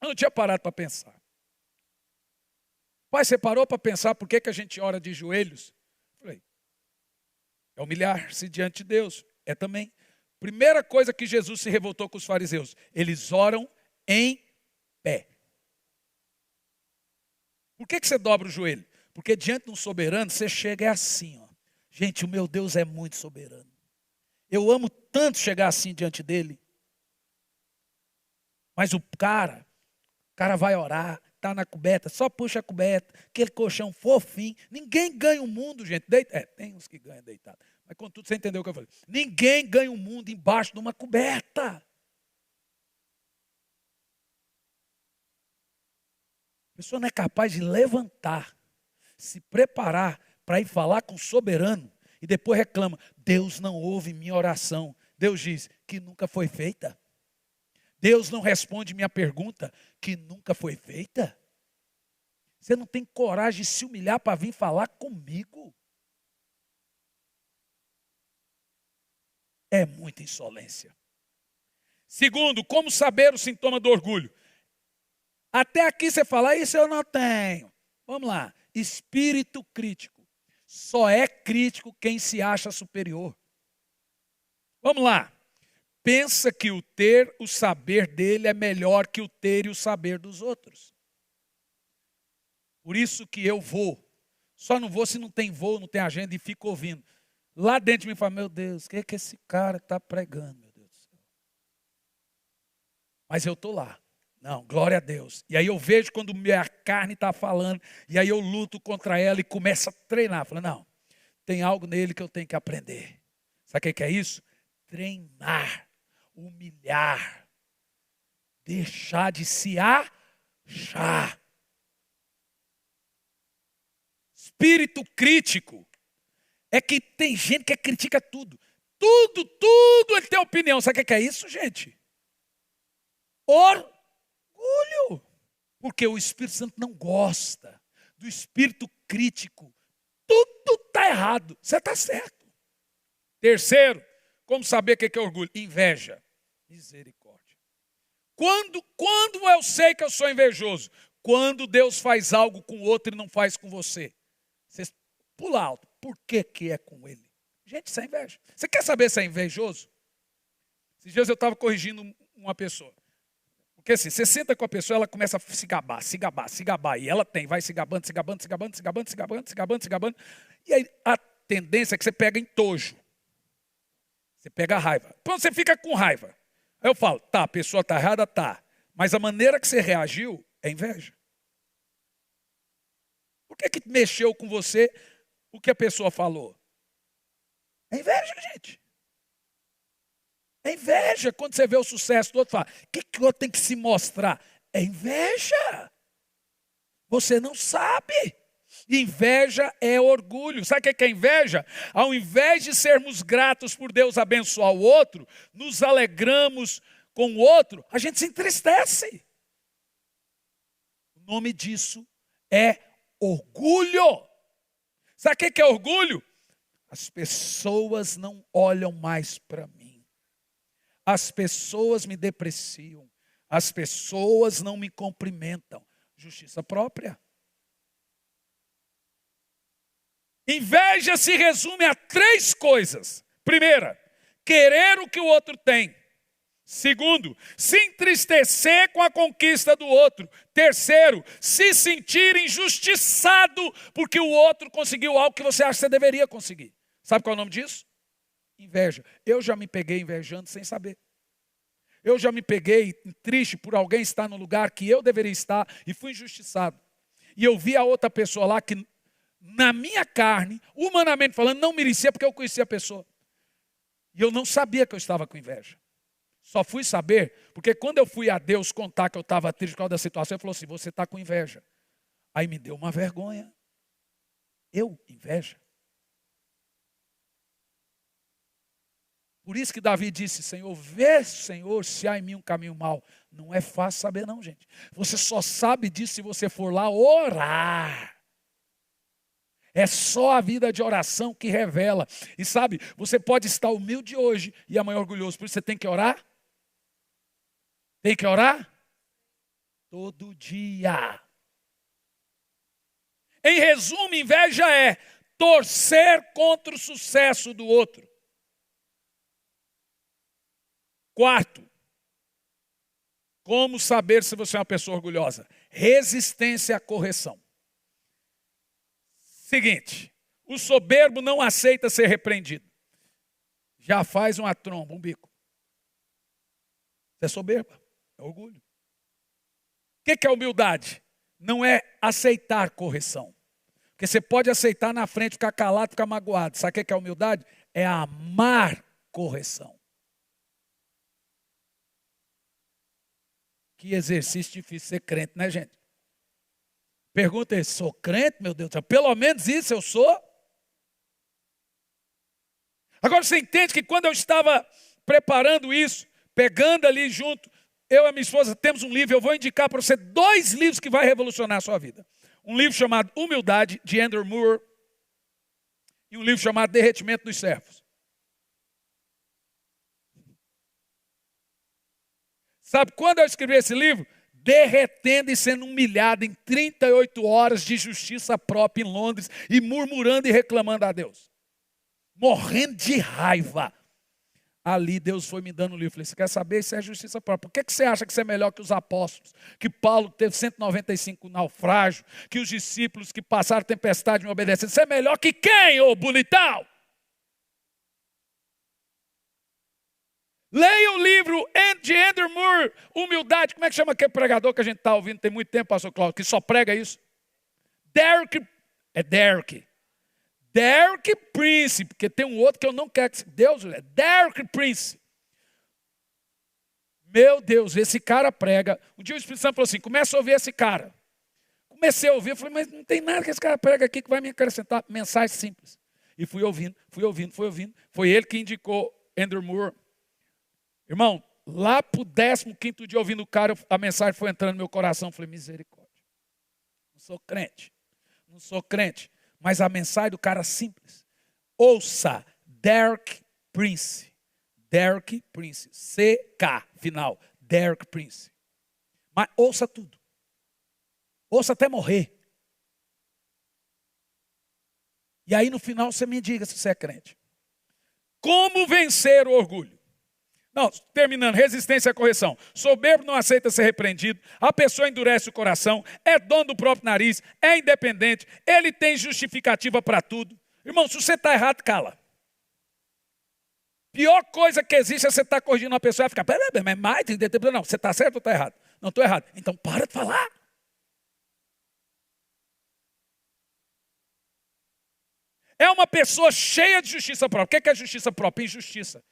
eu não tinha parado para pensar. Pai, você parou para pensar por que a gente ora de joelhos? Eu falei, é humilhar-se diante de Deus. É também. Primeira coisa que Jesus se revoltou com os fariseus, eles oram em pé. Por que você dobra o joelho? Porque diante de um soberano, você chega assim, ó. Gente, o meu Deus é muito soberano. Eu amo tanto chegar assim diante dele. Mas o cara vai orar, está na coberta, só puxa a coberta, aquele colchão fofinho. Ninguém ganha o mundo, gente. Tem uns que ganham deitado. Mas contudo, você entendeu o que eu falei. Ninguém ganha o mundo embaixo de uma coberta. A pessoa não é capaz de levantar, se preparar para ir falar com o soberano e depois reclama, Deus não ouve minha oração. Deus diz que nunca foi feita. Deus não responde minha pergunta que nunca foi feita. Você não tem coragem de se humilhar para vir falar comigo. É muita insolência. Segundo, como saber o sintoma do orgulho? Até aqui você fala, isso eu não tenho. Vamos lá. Espírito crítico. Só é crítico quem se acha superior. Vamos lá. Pensa que o ter, o saber dele é melhor que o ter e o saber dos outros. Por isso que eu vou. Só não vou se não tem voo, não tem agenda e fico ouvindo. Lá dentro de mim fala, meu Deus, o que é que esse cara está pregando, meu Deus do céu? Mas eu estou lá. Não, glória a Deus. E aí eu vejo quando minha carne está falando, e aí eu luto contra ela e começo a treinar. Falo, não, tem algo nele que eu tenho que aprender. Sabe o que é isso? Treinar, humilhar, deixar de se achar. Espírito crítico é que tem gente que critica tudo. Tudo ele tem opinião. Sabe o que é isso, gente? Orgulho. Porque o Espírito Santo não gosta do espírito crítico. Tudo está errado. Você está certo. Terceiro, como saber o que é orgulho? Inveja. Misericórdia. Quando eu sei que eu sou invejoso? Quando Deus faz algo com o outro e não faz com você. Você pula alto. Por que é com ele? Gente, isso é inveja. Você quer saber se é invejoso? Esses dias eu estava corrigindo uma pessoa. Porque assim, você senta com a pessoa, ela começa a se gabar. E ela vai se gabando. E aí a tendência é que você pega entojo. Você pega a raiva. Quando você fica com raiva. Aí eu falo, tá, a pessoa está errada, tá. Mas a maneira que você reagiu é inveja. Por que mexeu com você o que a pessoa falou? É inveja, gente. É inveja quando você vê o sucesso do outro, fala, o que o outro tem que se mostrar? É inveja. Você não sabe. Inveja é orgulho. Sabe o que é inveja? Ao invés de sermos gratos por Deus abençoar o outro, nos alegramos com o outro, a gente se entristece. O nome disso é orgulho. Sabe o que é orgulho? As pessoas não olham mais para mim. As pessoas me depreciam. As pessoas não me cumprimentam. Justiça própria. Inveja se resume a 3 coisas. Primeira, querer o que o outro tem. Segundo, se entristecer com a conquista do outro. Terceiro, se sentir injustiçado porque o outro conseguiu algo que você acha que você deveria conseguir. Sabe qual é o nome disso? Inveja. Eu já me peguei invejando sem saber. Eu já me peguei triste por alguém estar no lugar que eu deveria estar e fui injustiçado. E eu vi a outra pessoa lá que, na minha carne, humanamente falando, não merecia porque eu conhecia a pessoa. E eu não sabia que eu estava com inveja. Só fui saber porque quando eu fui a Deus contar que eu estava triste por causa da situação, ele falou assim, você está com inveja. Aí me deu uma vergonha. Eu, inveja. Por isso que Davi disse, Senhor, vê, Senhor, se há em mim um caminho mau. Não é fácil saber não, gente. Você só sabe disso se você for lá orar. É só a vida de oração que revela. E sabe, você pode estar humilde hoje e amanhã orgulhoso. Por isso você tem que orar. Tem que orar? Todo dia. Em resumo, inveja é torcer contra o sucesso do outro. Quarto, como saber se você é uma pessoa orgulhosa? Resistência à correção. Seguinte, o soberbo não aceita ser repreendido. Já faz uma tromba, um bico. Você é soberba, é orgulho. O que é humildade? Não é aceitar correção. Porque você pode aceitar na frente, ficar calado, ficar magoado. Sabe o que é humildade? É amar correção. Que exercício difícil ser crente, né, gente? Pergunta aí, sou crente, meu Deus do céu? Pelo menos isso eu sou. Agora você entende que quando eu estava preparando isso, pegando ali junto, eu e a minha esposa temos um livro, eu vou indicar para você 2 livros que vai revolucionar a sua vida. Um livro chamado Humildade, de Andrew Moore, e um livro chamado Derretimento dos Servos. Sabe quando eu escrevi esse livro? Derretendo e sendo humilhado em 38 horas de justiça própria em Londres e murmurando e reclamando a Deus. Morrendo de raiva. Ali Deus foi me dando um livro. Falei, você quer saber? Isso é justiça própria. Por que você acha que você é melhor que os apóstolos? Que Paulo teve 195 naufrágios? Que os discípulos que passaram tempestade me obedecendo? Você é melhor que quem, ô bonitão? Leia o livro de Andrew Moore, Humildade. Como é que chama aquele pregador que a gente está ouvindo? Tem muito tempo, pastor Cláudio, que só prega isso. Derek. Derek Prince, porque tem um outro que eu não quero que... Deus, Derek Prince. Meu Deus, esse cara prega. Um dia o Espírito Santo falou assim, começa a ouvir esse cara. Comecei a ouvir, eu falei, mas não tem nada que esse cara prega aqui que vai me acrescentar. Mensagem simples. E fui ouvindo. Foi ele que indicou Andrew Moore. Irmão, lá pro 15º dia ouvindo o cara, a mensagem foi entrando no meu coração. Eu falei, misericórdia. Não sou crente. Mas a mensagem do cara simples. Ouça, Derek Prince. Derek Prince. C-K, final. Derek Prince. Mas ouça tudo. Ouça até morrer. E aí no final você me diga se você é crente. Como vencer o orgulho? Não, terminando, resistência à correção. Soberbo não aceita ser repreendido, a pessoa endurece o coração, é dono do próprio nariz, é independente, ele tem justificativa para tudo. Irmão, se você está errado, cala. Pior coisa que existe é você estar corrigindo uma pessoa e ficar, mas mais, não, você está certo ou está errado? Não, estou errado. Então para de falar. É uma pessoa cheia de justiça própria. O que é justiça própria? Injustiça.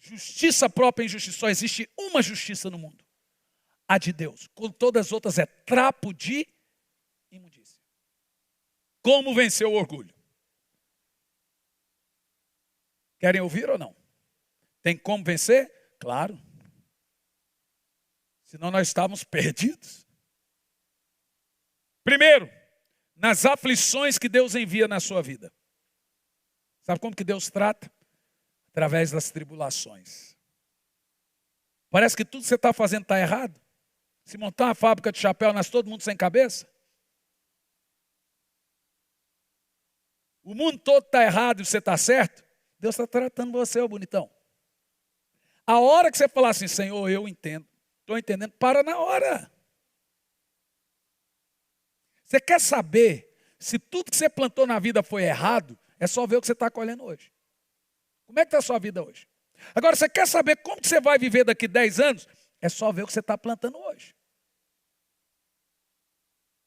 Justiça própria e injustiça. Só existe uma justiça no mundo. A de Deus. Com todas as outras é trapo de imundícia. Como vencer o orgulho? Querem ouvir ou não? Tem como vencer? Claro. Senão nós estávamos perdidos. Primeiro, nas aflições que Deus envia na sua vida. Sabe como que Deus trata? Através das tribulações. Parece que tudo que você está fazendo está errado. Se montar uma fábrica de chapéu, nasce todo mundo sem cabeça. O mundo todo está errado e você está certo. Deus está tratando você, ô bonitão. A hora que você falar assim, Senhor, eu entendo. Estou entendendo, para na hora. Você quer saber se tudo que você plantou na vida foi errado? É só ver o que você está colhendo hoje. Como é que está a sua vida hoje? Agora, você quer saber como que você vai viver daqui 10 anos? É só ver o que você está plantando hoje.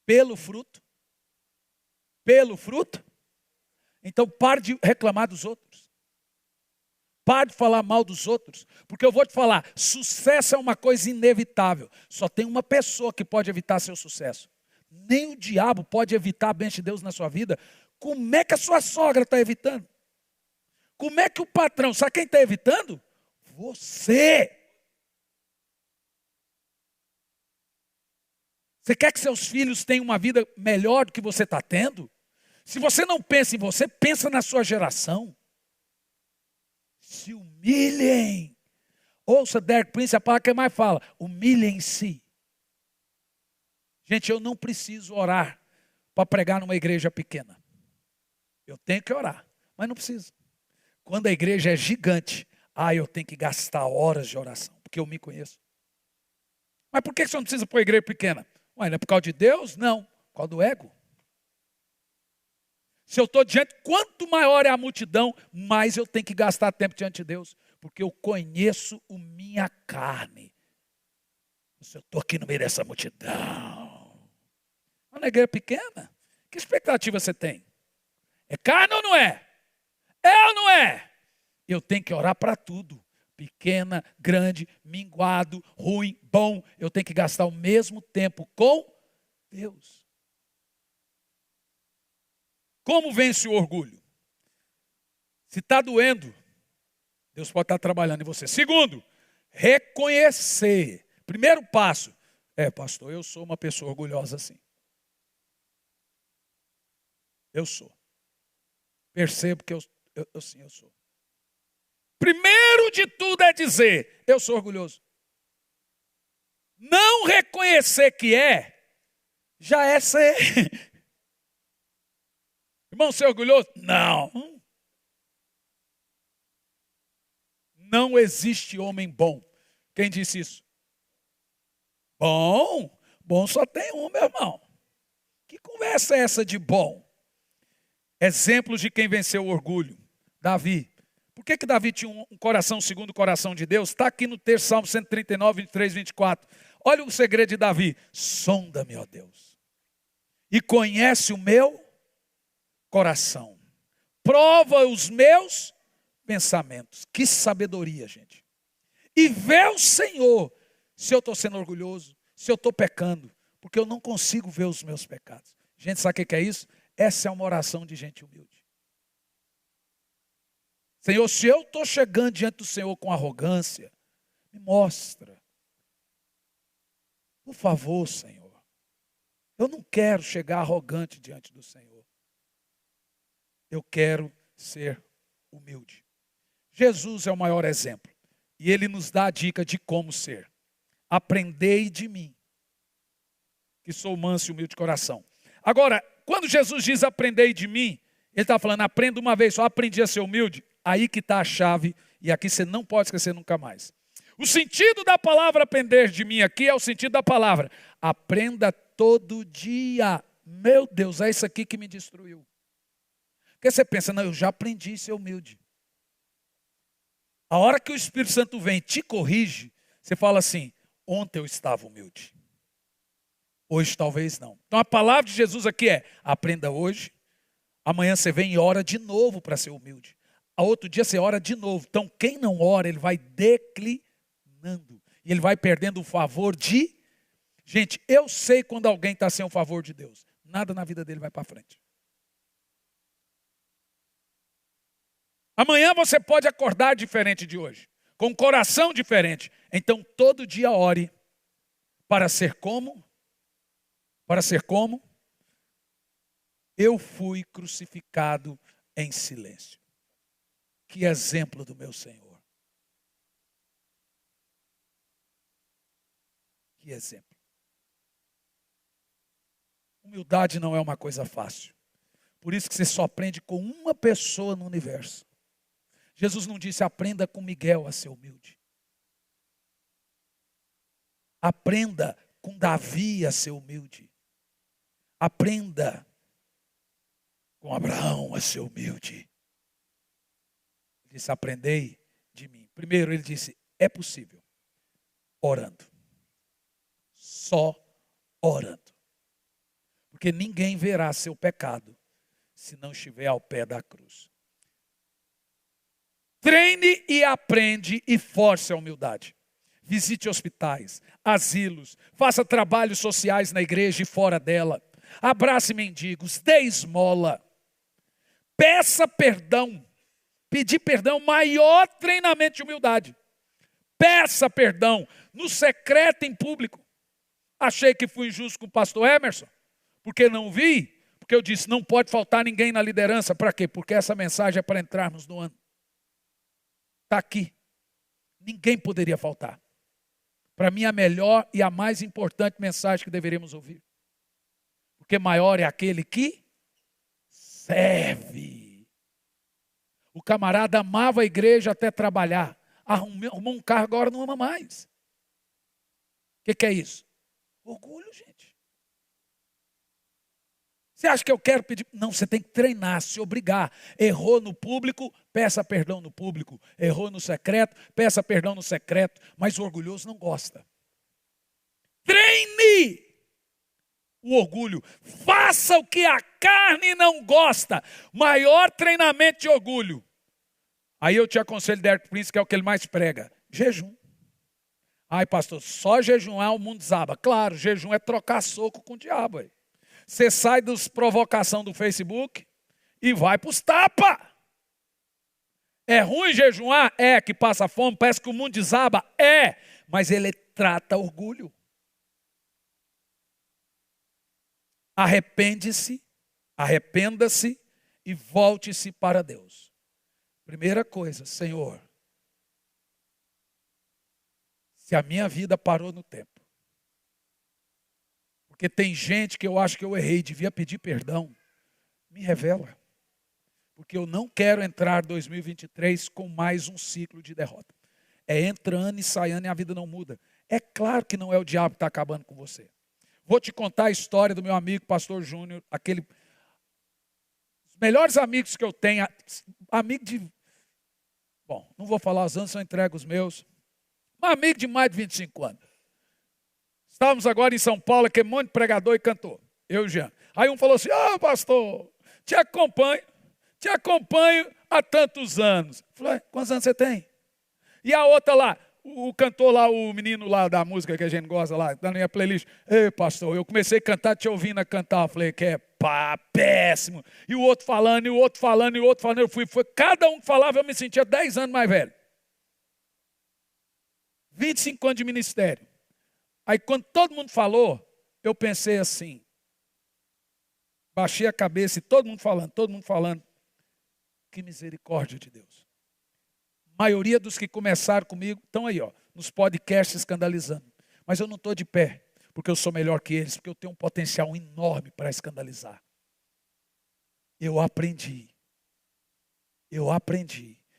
Pelo fruto. Pelo fruto. Então, pare de reclamar dos outros. Pare de falar mal dos outros. Porque eu vou te falar, sucesso é uma coisa inevitável. Só tem uma pessoa que pode evitar seu sucesso. Nem o diabo pode evitar a bênção de Deus na sua vida. Como é que a sua sogra está evitando? Como é que o patrão, sabe quem está evitando? Você. Você quer que seus filhos tenham uma vida melhor do que você está tendo? Se você não pensa em você, pensa na sua geração. Se humilhem. Ouça, Derek Prince, a palavra que mais fala. Humilhem-se. Gente, eu não preciso orar para pregar numa igreja pequena. Eu tenho que orar, mas não preciso. Quando a igreja é gigante, eu tenho que gastar horas de oração, porque eu me conheço. Mas por que você não precisa pôr a igreja pequena? Não é por causa de Deus? Não, por causa do ego. Se eu estou diante, quanto maior é a multidão, mais eu tenho que gastar tempo diante de Deus, porque eu conheço a minha carne. Se eu estou aqui no meio dessa multidão, uma igreja pequena, que expectativa você tem? É carne ou não é? É ou não é? Eu tenho que orar para tudo. Pequena, grande, minguado, ruim, bom. Eu tenho que gastar o mesmo tempo com Deus. Como vence o orgulho? Se está doendo, Deus pode estar trabalhando em você. Segundo, reconhecer. Primeiro passo. Pastor, eu sou uma pessoa orgulhosa assim. Eu sou. Percebo que eu sou. Primeiro de tudo é dizer, eu sou orgulhoso. Não reconhecer que já é ser. Irmão, ser orgulhoso? Não. Não existe homem bom. Quem disse isso? Bom? Bom só tem um, meu irmão. Que conversa é essa de bom? Exemplos de quem venceu o orgulho. Davi. Por que Davi tinha um coração segundo o coração de Deus? Está aqui no texto, Salmo 139, 23, 24. Olha o segredo de Davi. Sonda-me, ó Deus. E conhece o meu coração. Prova os meus pensamentos. Que sabedoria, gente. E vê o Senhor se eu estou sendo orgulhoso, se eu estou pecando, porque eu não consigo ver os meus pecados. Gente, sabe o que é isso? Essa é uma oração de gente humilde. Senhor, se eu estou chegando diante do Senhor com arrogância, me mostra. Por favor, Senhor. Eu não quero chegar arrogante diante do Senhor. Eu quero ser humilde. Jesus é o maior exemplo. E ele nos dá a dica de como ser. Aprendei de mim, que sou manso e humilde de coração. Agora, quando Jesus diz aprendei de mim, ele está falando, aprenda uma vez, só aprendi a ser humilde. Aí que está a chave, e aqui você não pode esquecer nunca mais. O sentido da palavra aprender de mim aqui é o sentido da palavra. Aprenda todo dia. Meu Deus, é isso aqui que me destruiu. Porque você pensa, não, eu já aprendi a ser humilde. A hora que o Espírito Santo vem e te corrige, você fala assim, ontem eu estava humilde. Hoje talvez não. Então a palavra de Jesus aqui é, aprenda hoje, amanhã você vem e ora de novo para ser humilde. A outro dia você ora de novo. Então quem não ora, ele vai declinando. E ele vai perdendo o favor de... Gente, eu sei quando alguém está sem o favor de Deus. Nada na vida dele vai para frente. Amanhã você pode acordar diferente de hoje. Com um coração diferente. Então todo dia ore para ser como? Para ser como? Eu fui crucificado em silêncio. Que exemplo do meu Senhor. Que exemplo. Humildade não é uma coisa fácil. Por isso que você só aprende com uma pessoa no universo. Jesus não disse, aprenda com Miguel a ser humilde. Aprenda com Davi a ser humilde. Aprenda com Abraão a ser humilde. Ele disse, aprendei de mim. Primeiro ele disse, é possível. Orando. Só orando. Porque ninguém verá seu pecado se não estiver ao pé da cruz. Treine e aprende e force a humildade. Visite hospitais, asilos, faça trabalhos sociais na igreja e fora dela. Abrace mendigos, dê esmola. Peça perdão. Pedir perdão, maior treinamento de humildade. Peça perdão, no secreto e em público. Achei que fui injusto com o pastor Emerson, porque não vi, porque eu disse, não pode faltar ninguém na liderança. Para quê? Porque essa mensagem é para entrarmos no ano. Está aqui. Ninguém poderia faltar. Para mim, a melhor e a mais importante mensagem que deveríamos ouvir. Porque maior é aquele que serve. O camarada amava a igreja até trabalhar. Arrumou um carro, agora não ama mais. O que é isso? Orgulho, gente. Você acha que eu quero pedir? Não, você tem que treinar, se obrigar. Errou no público, peça perdão no público. Errou no secreto, peça perdão no secreto. Mas o orgulhoso não gosta. Treine o orgulho. Faça o que a carne não gosta. Maior treinamento de orgulho. Aí eu te aconselho, Derek Prince, que é o que ele mais prega. Jejum. Ai, pastor, só jejuar o mundo desaba. Claro, jejum é trocar soco com o diabo. Aí. Você sai das provocações do Facebook e vai para os tapas. É ruim jejuar? É, que passa fome, parece que o mundo desaba? É, mas ele trata orgulho. Arrepende-se, arrependa-se e volte-se para Deus. Primeira coisa, Senhor, se a minha vida parou no tempo, porque tem gente que eu acho que eu errei, devia pedir perdão, me revela. Porque eu não quero entrar 2023 com mais um ciclo de derrota. É entrando e saindo e a vida não muda. É claro que não é o diabo que está acabando com você. Vou te contar a história do meu amigo, pastor Júnior, os melhores amigos que eu tenho, amigo de... Bom, não vou falar os anos, só entrego os meus. Um amigo de mais de 25 anos. Estávamos agora em São Paulo, aquele monte de pregador e cantor. Eu e o Jean. Aí um falou assim, pastor, te acompanho há tantos anos. Falei, quantos anos você tem? E a outra lá, o cantor lá, o menino lá da música que a gente gosta lá, da minha playlist. Ei, pastor, eu comecei a cantar, te ouvindo a cantar. Eu falei, que é péssimo. E o outro falando, e o outro falando, e o outro falando. Eu fui, cada um que falava, eu me sentia 10 anos mais velho. 25 anos de ministério. Aí quando todo mundo falou, eu pensei assim. Baixei a cabeça e todo mundo falando. Que misericórdia de Deus. A maioria dos que começaram comigo estão aí, ó, nos podcasts escandalizando. Mas eu não estou de pé, porque eu sou melhor que eles, porque eu tenho um potencial enorme para escandalizar. Eu aprendi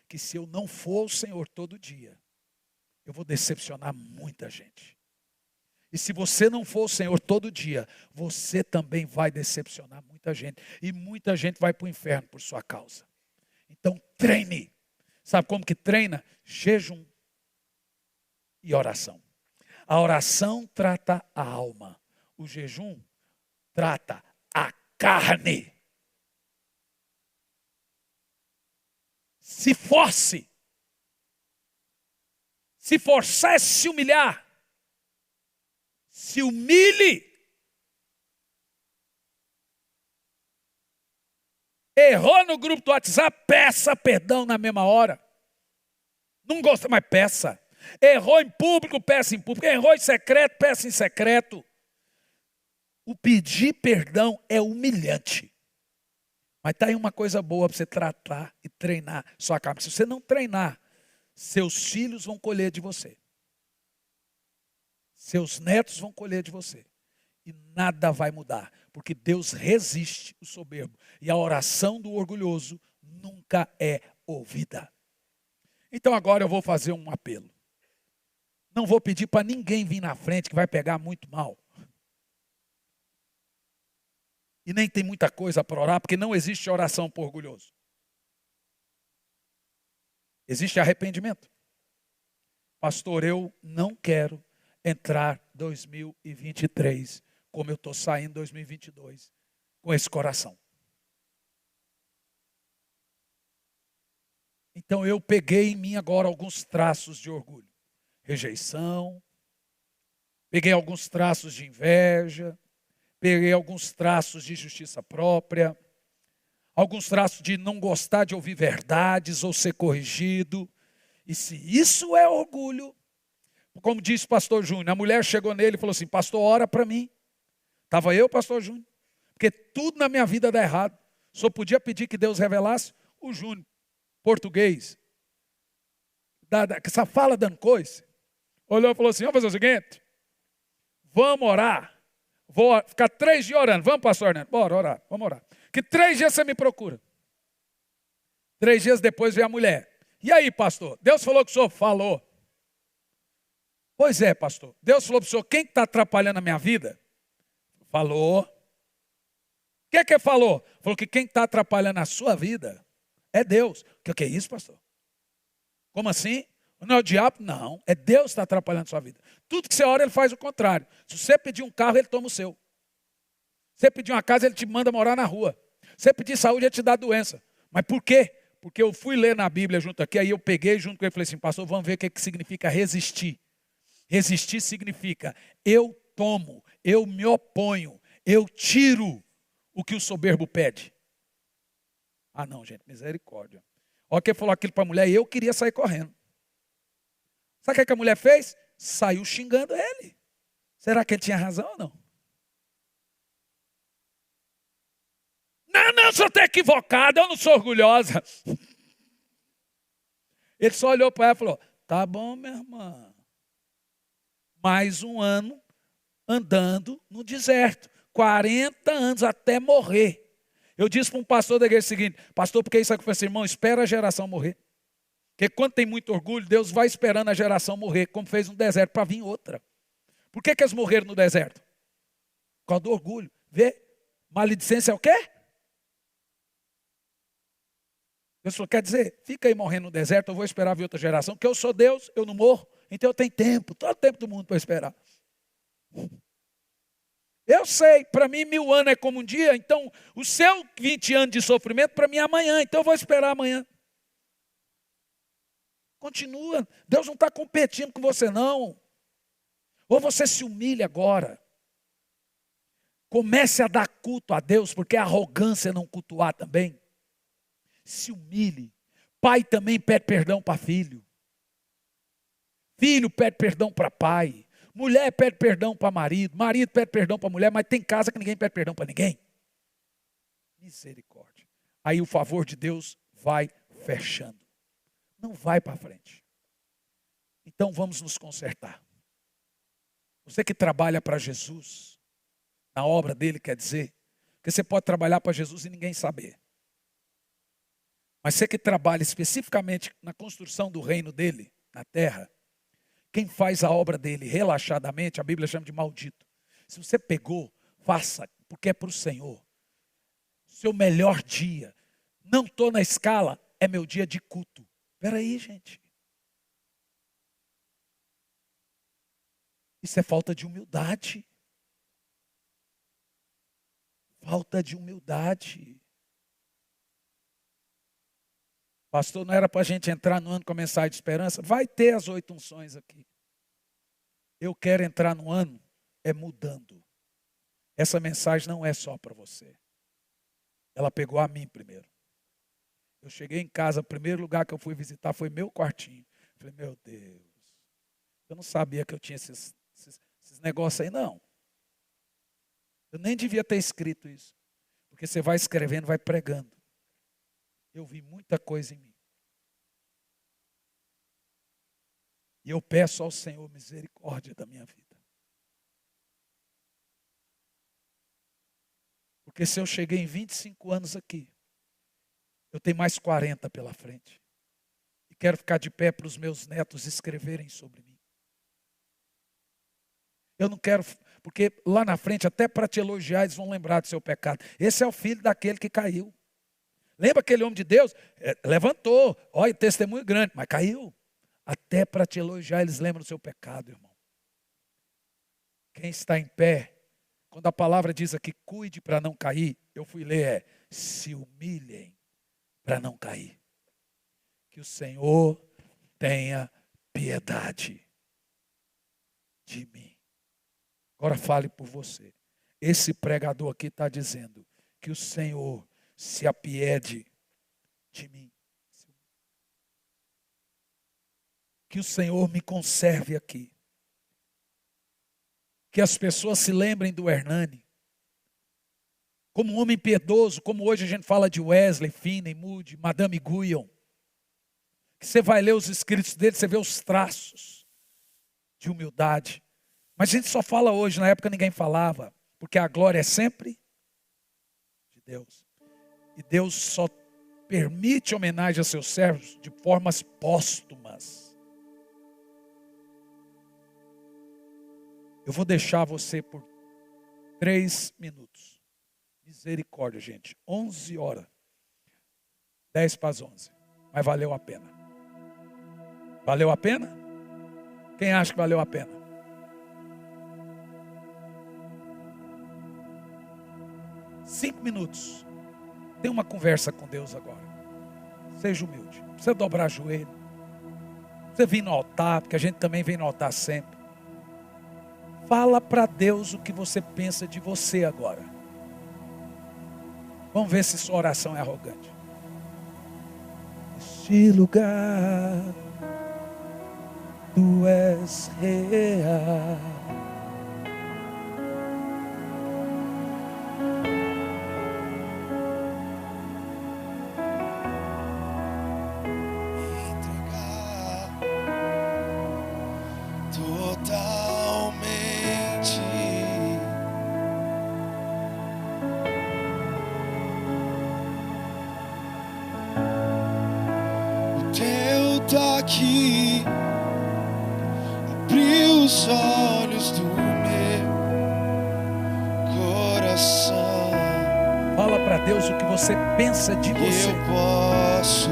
que se eu não for o Senhor todo dia, eu vou decepcionar muita gente. E se você não for o Senhor todo dia, você também vai decepcionar muita gente. E muita gente vai para o inferno por sua causa. Então treine. Sabe como que treina? Jejum e oração. A oração trata a alma. O jejum trata a carne. Se force. Se forçar é se humilhar. Se humilhe. Errou no grupo do WhatsApp, peça perdão na mesma hora. Não gosta, mas peça. Errou em público, peça em público. Errou em secreto, peça em secreto. O pedir perdão é humilhante. Mas está aí uma coisa boa para você tratar e treinar sua carne. Se você não treinar, seus filhos vão colher de você. Seus netos vão colher de você. E nada vai mudar. Porque Deus resiste o soberbo. E a oração do orgulhoso nunca é ouvida. Então agora eu vou fazer um apelo. Não vou pedir para ninguém vir na frente que vai pegar muito mal. E nem tem muita coisa para orar, porque não existe oração por orgulhoso. Existe arrependimento. Pastor, eu não quero entrar 2023 como eu estou saindo 2022 com esse coração. Então eu peguei em mim agora alguns traços de orgulho. Rejeição. Peguei alguns traços de inveja. Peguei alguns traços de justiça própria. Alguns traços de não gostar de ouvir verdades ou ser corrigido. E se isso é orgulho, como disse o pastor Júnior, a mulher chegou nele e falou assim, pastor, ora para mim. Estava eu, pastor Júnior. Porque tudo na minha vida dá errado. Só podia pedir que Deus revelasse. O Júnior, português, essa fala dando coisa, olhou e falou assim, vamos fazer o seguinte, vamos orar. Vou ficar 3 dias orando. Vamos, pastor Hernando? Bora orar, vamos orar. Que 3 dias você me procura. 3 dias depois veio a mulher. E aí, pastor? Deus falou que o senhor falou. Pois é, pastor. Deus falou para o senhor, quem está atrapalhando a minha vida? Falou. O que é que falou? Falou que quem está atrapalhando a sua vida é Deus. O que é isso, pastor? Como assim? Não é o diabo? Não. É Deus que está atrapalhando a sua vida. Tudo que você ora, ele faz o contrário. Se você pedir um carro, ele toma o seu. Se você pedir uma casa, ele te manda morar na rua. Se você pedir saúde, ele te dá doença. Mas por quê? Porque eu fui ler na Bíblia junto aqui, aí eu peguei junto com ele e falei assim, pastor, vamos ver o que significa resistir. Resistir significa, eu tomo, eu me oponho, eu tiro o que o soberbo pede. Ah não, gente, misericórdia. Olha quem falou aquilo para a mulher e eu queria sair correndo. Sabe o que a mulher fez? Saiu xingando ele. Será que ele tinha razão ou não? Não, o senhor está equivocado, eu não sou orgulhosa. Ele só olhou para ela e falou, tá bom, minha irmã. Mais um ano andando no deserto. 40 anos até morrer. Eu disse para um pastor da igreja o seguinte, pastor, por que isso aconteceu? Irmão, espera a geração morrer. Porque quando tem muito orgulho, Deus vai esperando a geração morrer, como fez no deserto, para vir outra. Por que eles morreram no deserto? Por causa do orgulho. Vê? Maledicência é o quê? Deus falou, quer dizer, fica aí morrendo no deserto, eu vou esperar vir outra geração, porque eu sou Deus, eu não morro, então eu tenho tempo, todo o tempo do mundo para esperar. Eu sei, para mim 1000 anos é como um dia, então o seu 20 anos de sofrimento para mim é amanhã, então eu vou esperar amanhã. Continua, Deus não está competindo com você não. Ou você se humilha agora. Comece a dar culto a Deus, porque é arrogância não cultuar também. Se humilhe. Pai também pede perdão para filho. Filho pede perdão para pai. Mulher pede perdão para marido. Marido pede perdão para mulher, mas tem casa que ninguém pede perdão para ninguém. Misericórdia. Aí o favor de Deus vai fechando. Não vai para frente. Então vamos nos consertar. Você que trabalha para Jesus, na obra dele, quer dizer, que você pode trabalhar para Jesus e ninguém saber. Mas você que trabalha especificamente na construção do reino dele, na terra, quem faz a obra dele relaxadamente, a Bíblia chama de maldito. Se você pegou, faça, porque é para o Senhor. Seu melhor dia. Não estou na escala, é meu dia de culto. Espera aí, gente. Isso é falta de humildade. Falta de humildade. Pastor, não era para a gente entrar no ano com a mensagem de esperança? Vai ter as 8 unções aqui. Eu quero entrar no ano, é mudando. Essa mensagem não é só para você. Ela pegou a mim primeiro. Eu cheguei em casa, o primeiro lugar que eu fui visitar foi meu quartinho. Falei, meu Deus, eu não sabia que eu tinha esses negócios aí, não. Eu nem devia ter escrito isso. Porque você vai escrevendo, vai pregando. Eu vi muita coisa em mim. E eu peço ao Senhor misericórdia da minha vida. Porque se eu cheguei em 25 anos aqui, eu tenho mais 40 pela frente. E quero ficar de pé para os meus netos escreverem sobre mim. Eu não quero, porque lá na frente, até para te elogiar, eles vão lembrar do seu pecado. Esse é o filho daquele que caiu. Lembra aquele homem de Deus? Levantou, olha, testemunho grande, mas caiu. Até para te elogiar, eles lembram do seu pecado, irmão. Quem está em pé, quando a palavra diz aqui, cuide para não cair, eu fui ler, se humilhem para não cair. Que o Senhor tenha piedade de mim. Agora fale por você. Esse pregador aqui está dizendo que o Senhor se apiede de mim. Que o Senhor me conserve aqui. Que as pessoas se lembrem do Hernani. Como um homem piedoso, como hoje a gente fala de Wesley, Finney, Moody, Madame Guyon. Que você vai ler os escritos dele, você vê os traços de humildade. Mas a gente só fala hoje, na época ninguém falava. Porque a glória é sempre de Deus. E Deus só permite homenagem a seus servos de formas póstumas. Eu vou deixar você por 3 minutos. Misericórdia, gente. 11 horas. 10 para as 11. Mas valeu a pena. Valeu a pena? Quem acha que valeu a pena? Cinco minutos. Tem uma conversa com Deus agora. Seja humilde. Não precisa dobrar joelho. Não precisa vir no altar, porque a gente também vem no altar sempre. Fala para Deus o que você pensa de você agora. Vamos ver se sua oração é arrogante. Neste lugar, tu és real. Toque abriu os olhos do meu coração. Fala para Deus o que você pensa de você. Eu posso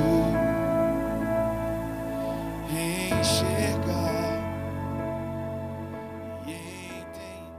enxergar e entender.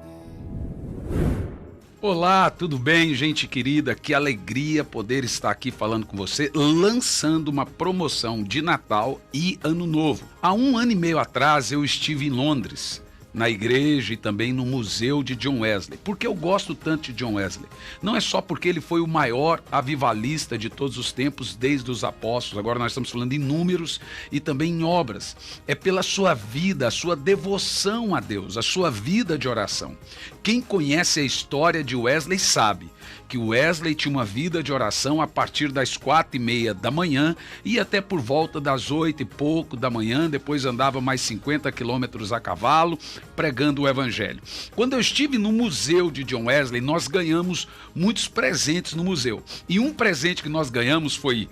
Olá, tudo bem, gente querida? Que alegria poder estar aqui falando com você, lançando uma promoção de Natal e Ano Novo. Há 1 ano e meio atrás eu estive em Londres, na igreja e também no museu de John Wesley. Por que eu gosto tanto de John Wesley? Não é só porque ele foi o maior avivalista de todos os tempos, desde os apóstolos, agora nós estamos falando em números e também em obras. É pela sua vida, a sua devoção a Deus, a sua vida de oração. Quem conhece a história de Wesley sabe que Wesley tinha uma vida de oração a partir das 4h30 da manhã e até por volta das 8 e pouco da manhã, depois andava mais 50 quilômetros a cavalo, pregando o evangelho. Quando eu estive no museu de John Wesley, nós ganhamos muitos presentes no museu. E um presente que nós ganhamos foi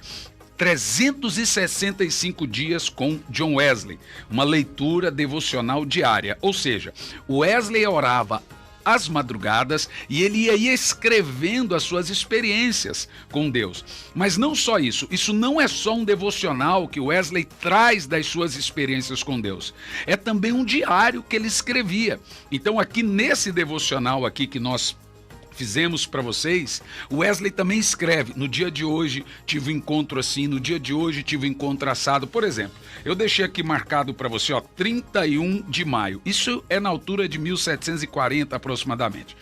365 dias com John Wesley, uma leitura devocional diária. Ou seja, Wesley orava às madrugadas e ele ia escrevendo as suas experiências com Deus. Mas não só isso, isso não é só um devocional que Wesley traz das suas experiências com Deus, é também um diário que ele escrevia. Então aqui nesse devocional aqui que nós fizemos para vocês, Wesley também escreve: no dia de hoje tive um encontro assim, no dia de hoje tive um encontro assado. Por exemplo, eu deixei aqui marcado para você, 31 de maio. Isso é na altura de 1740 aproximadamente.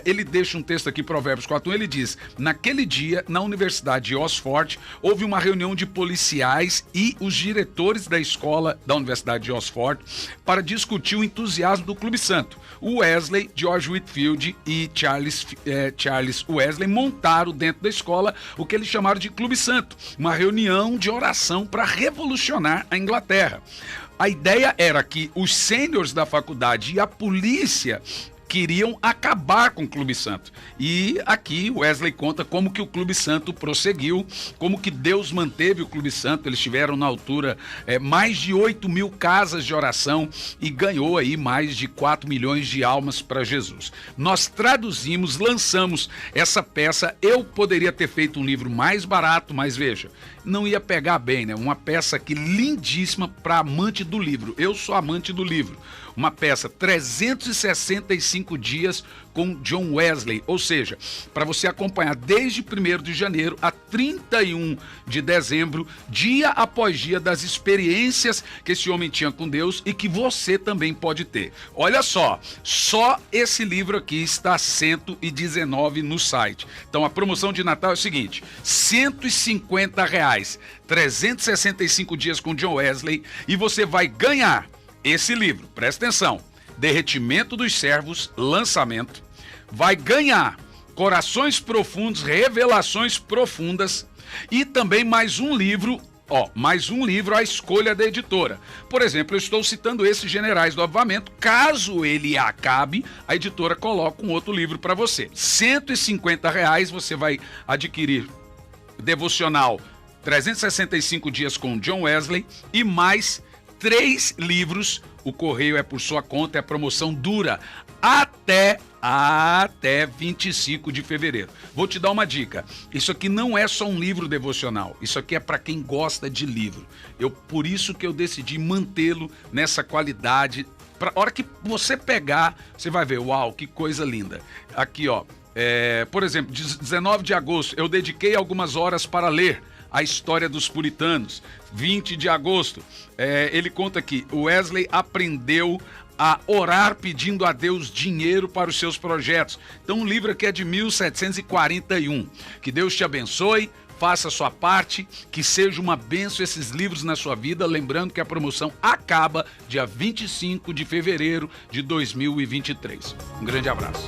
Ele deixa um texto aqui, Provérbios 4:1, ele diz: naquele dia, na Universidade de Oxford, houve uma reunião de policiais e os diretores da escola da Universidade de Oxford para discutir o entusiasmo do Clube Santo. O Wesley, George Whitefield e Charles Wesley montaram dentro da escola o que eles chamaram de Clube Santo, uma reunião de oração para revolucionar a Inglaterra. A ideia era que os sêniores da faculdade e a polícia queriam acabar com o Clube Santo. E aqui Wesley conta como que o Clube Santo prosseguiu, como que Deus manteve o Clube Santo. Eles tiveram na altura mais de 8.000 casas de oração e ganhou aí mais de 4 milhões de almas para Jesus. Nós traduzimos, lançamos essa peça. Eu poderia ter feito um livro mais barato, mas veja, não ia pegar bem, né? Uma peça aqui lindíssima para amante do livro. Eu sou amante do livro. Uma peça 365 dias com John Wesley, ou seja, para você acompanhar desde 1º de janeiro a 31 de dezembro, dia após dia, das experiências que esse homem tinha com Deus e que você também pode ter. Olha só esse livro aqui está a R$119 no site. Então a promoção de Natal é o seguinte: R$150, 365 dias com John Wesley, e você vai ganhar esse livro, presta atenção: Derretimento dos Servos, lançamento. Vai ganhar Corações Profundos, Revelações Profundas, e também mais um livro, a escolha da editora. Por exemplo, eu estou citando esses Generais do Avivamento. Caso ele acabe, a editora coloca um outro livro para você. R$150 você vai adquirir devocional 365 dias com John Wesley e mais 3 livros. O correio é por sua conta e a promoção dura até 25 de fevereiro. Vou te dar uma dica: isso aqui não é só um livro devocional, isso aqui é para quem gosta de livro. Por isso que eu decidi mantê-lo nessa qualidade. Pra hora que você pegar, você vai ver, uau, que coisa linda. Aqui, por exemplo, 19 de agosto, eu dediquei algumas horas para ler a história dos puritanos. 20 de agosto, ele conta que Wesley aprendeu a orar pedindo a Deus dinheiro para os seus projetos. Então o livro aqui é de 1741. Que Deus te abençoe, faça a sua parte, que seja uma bênção esses livros na sua vida. Lembrando que a promoção acaba dia 25 de fevereiro de 2023. Um grande abraço.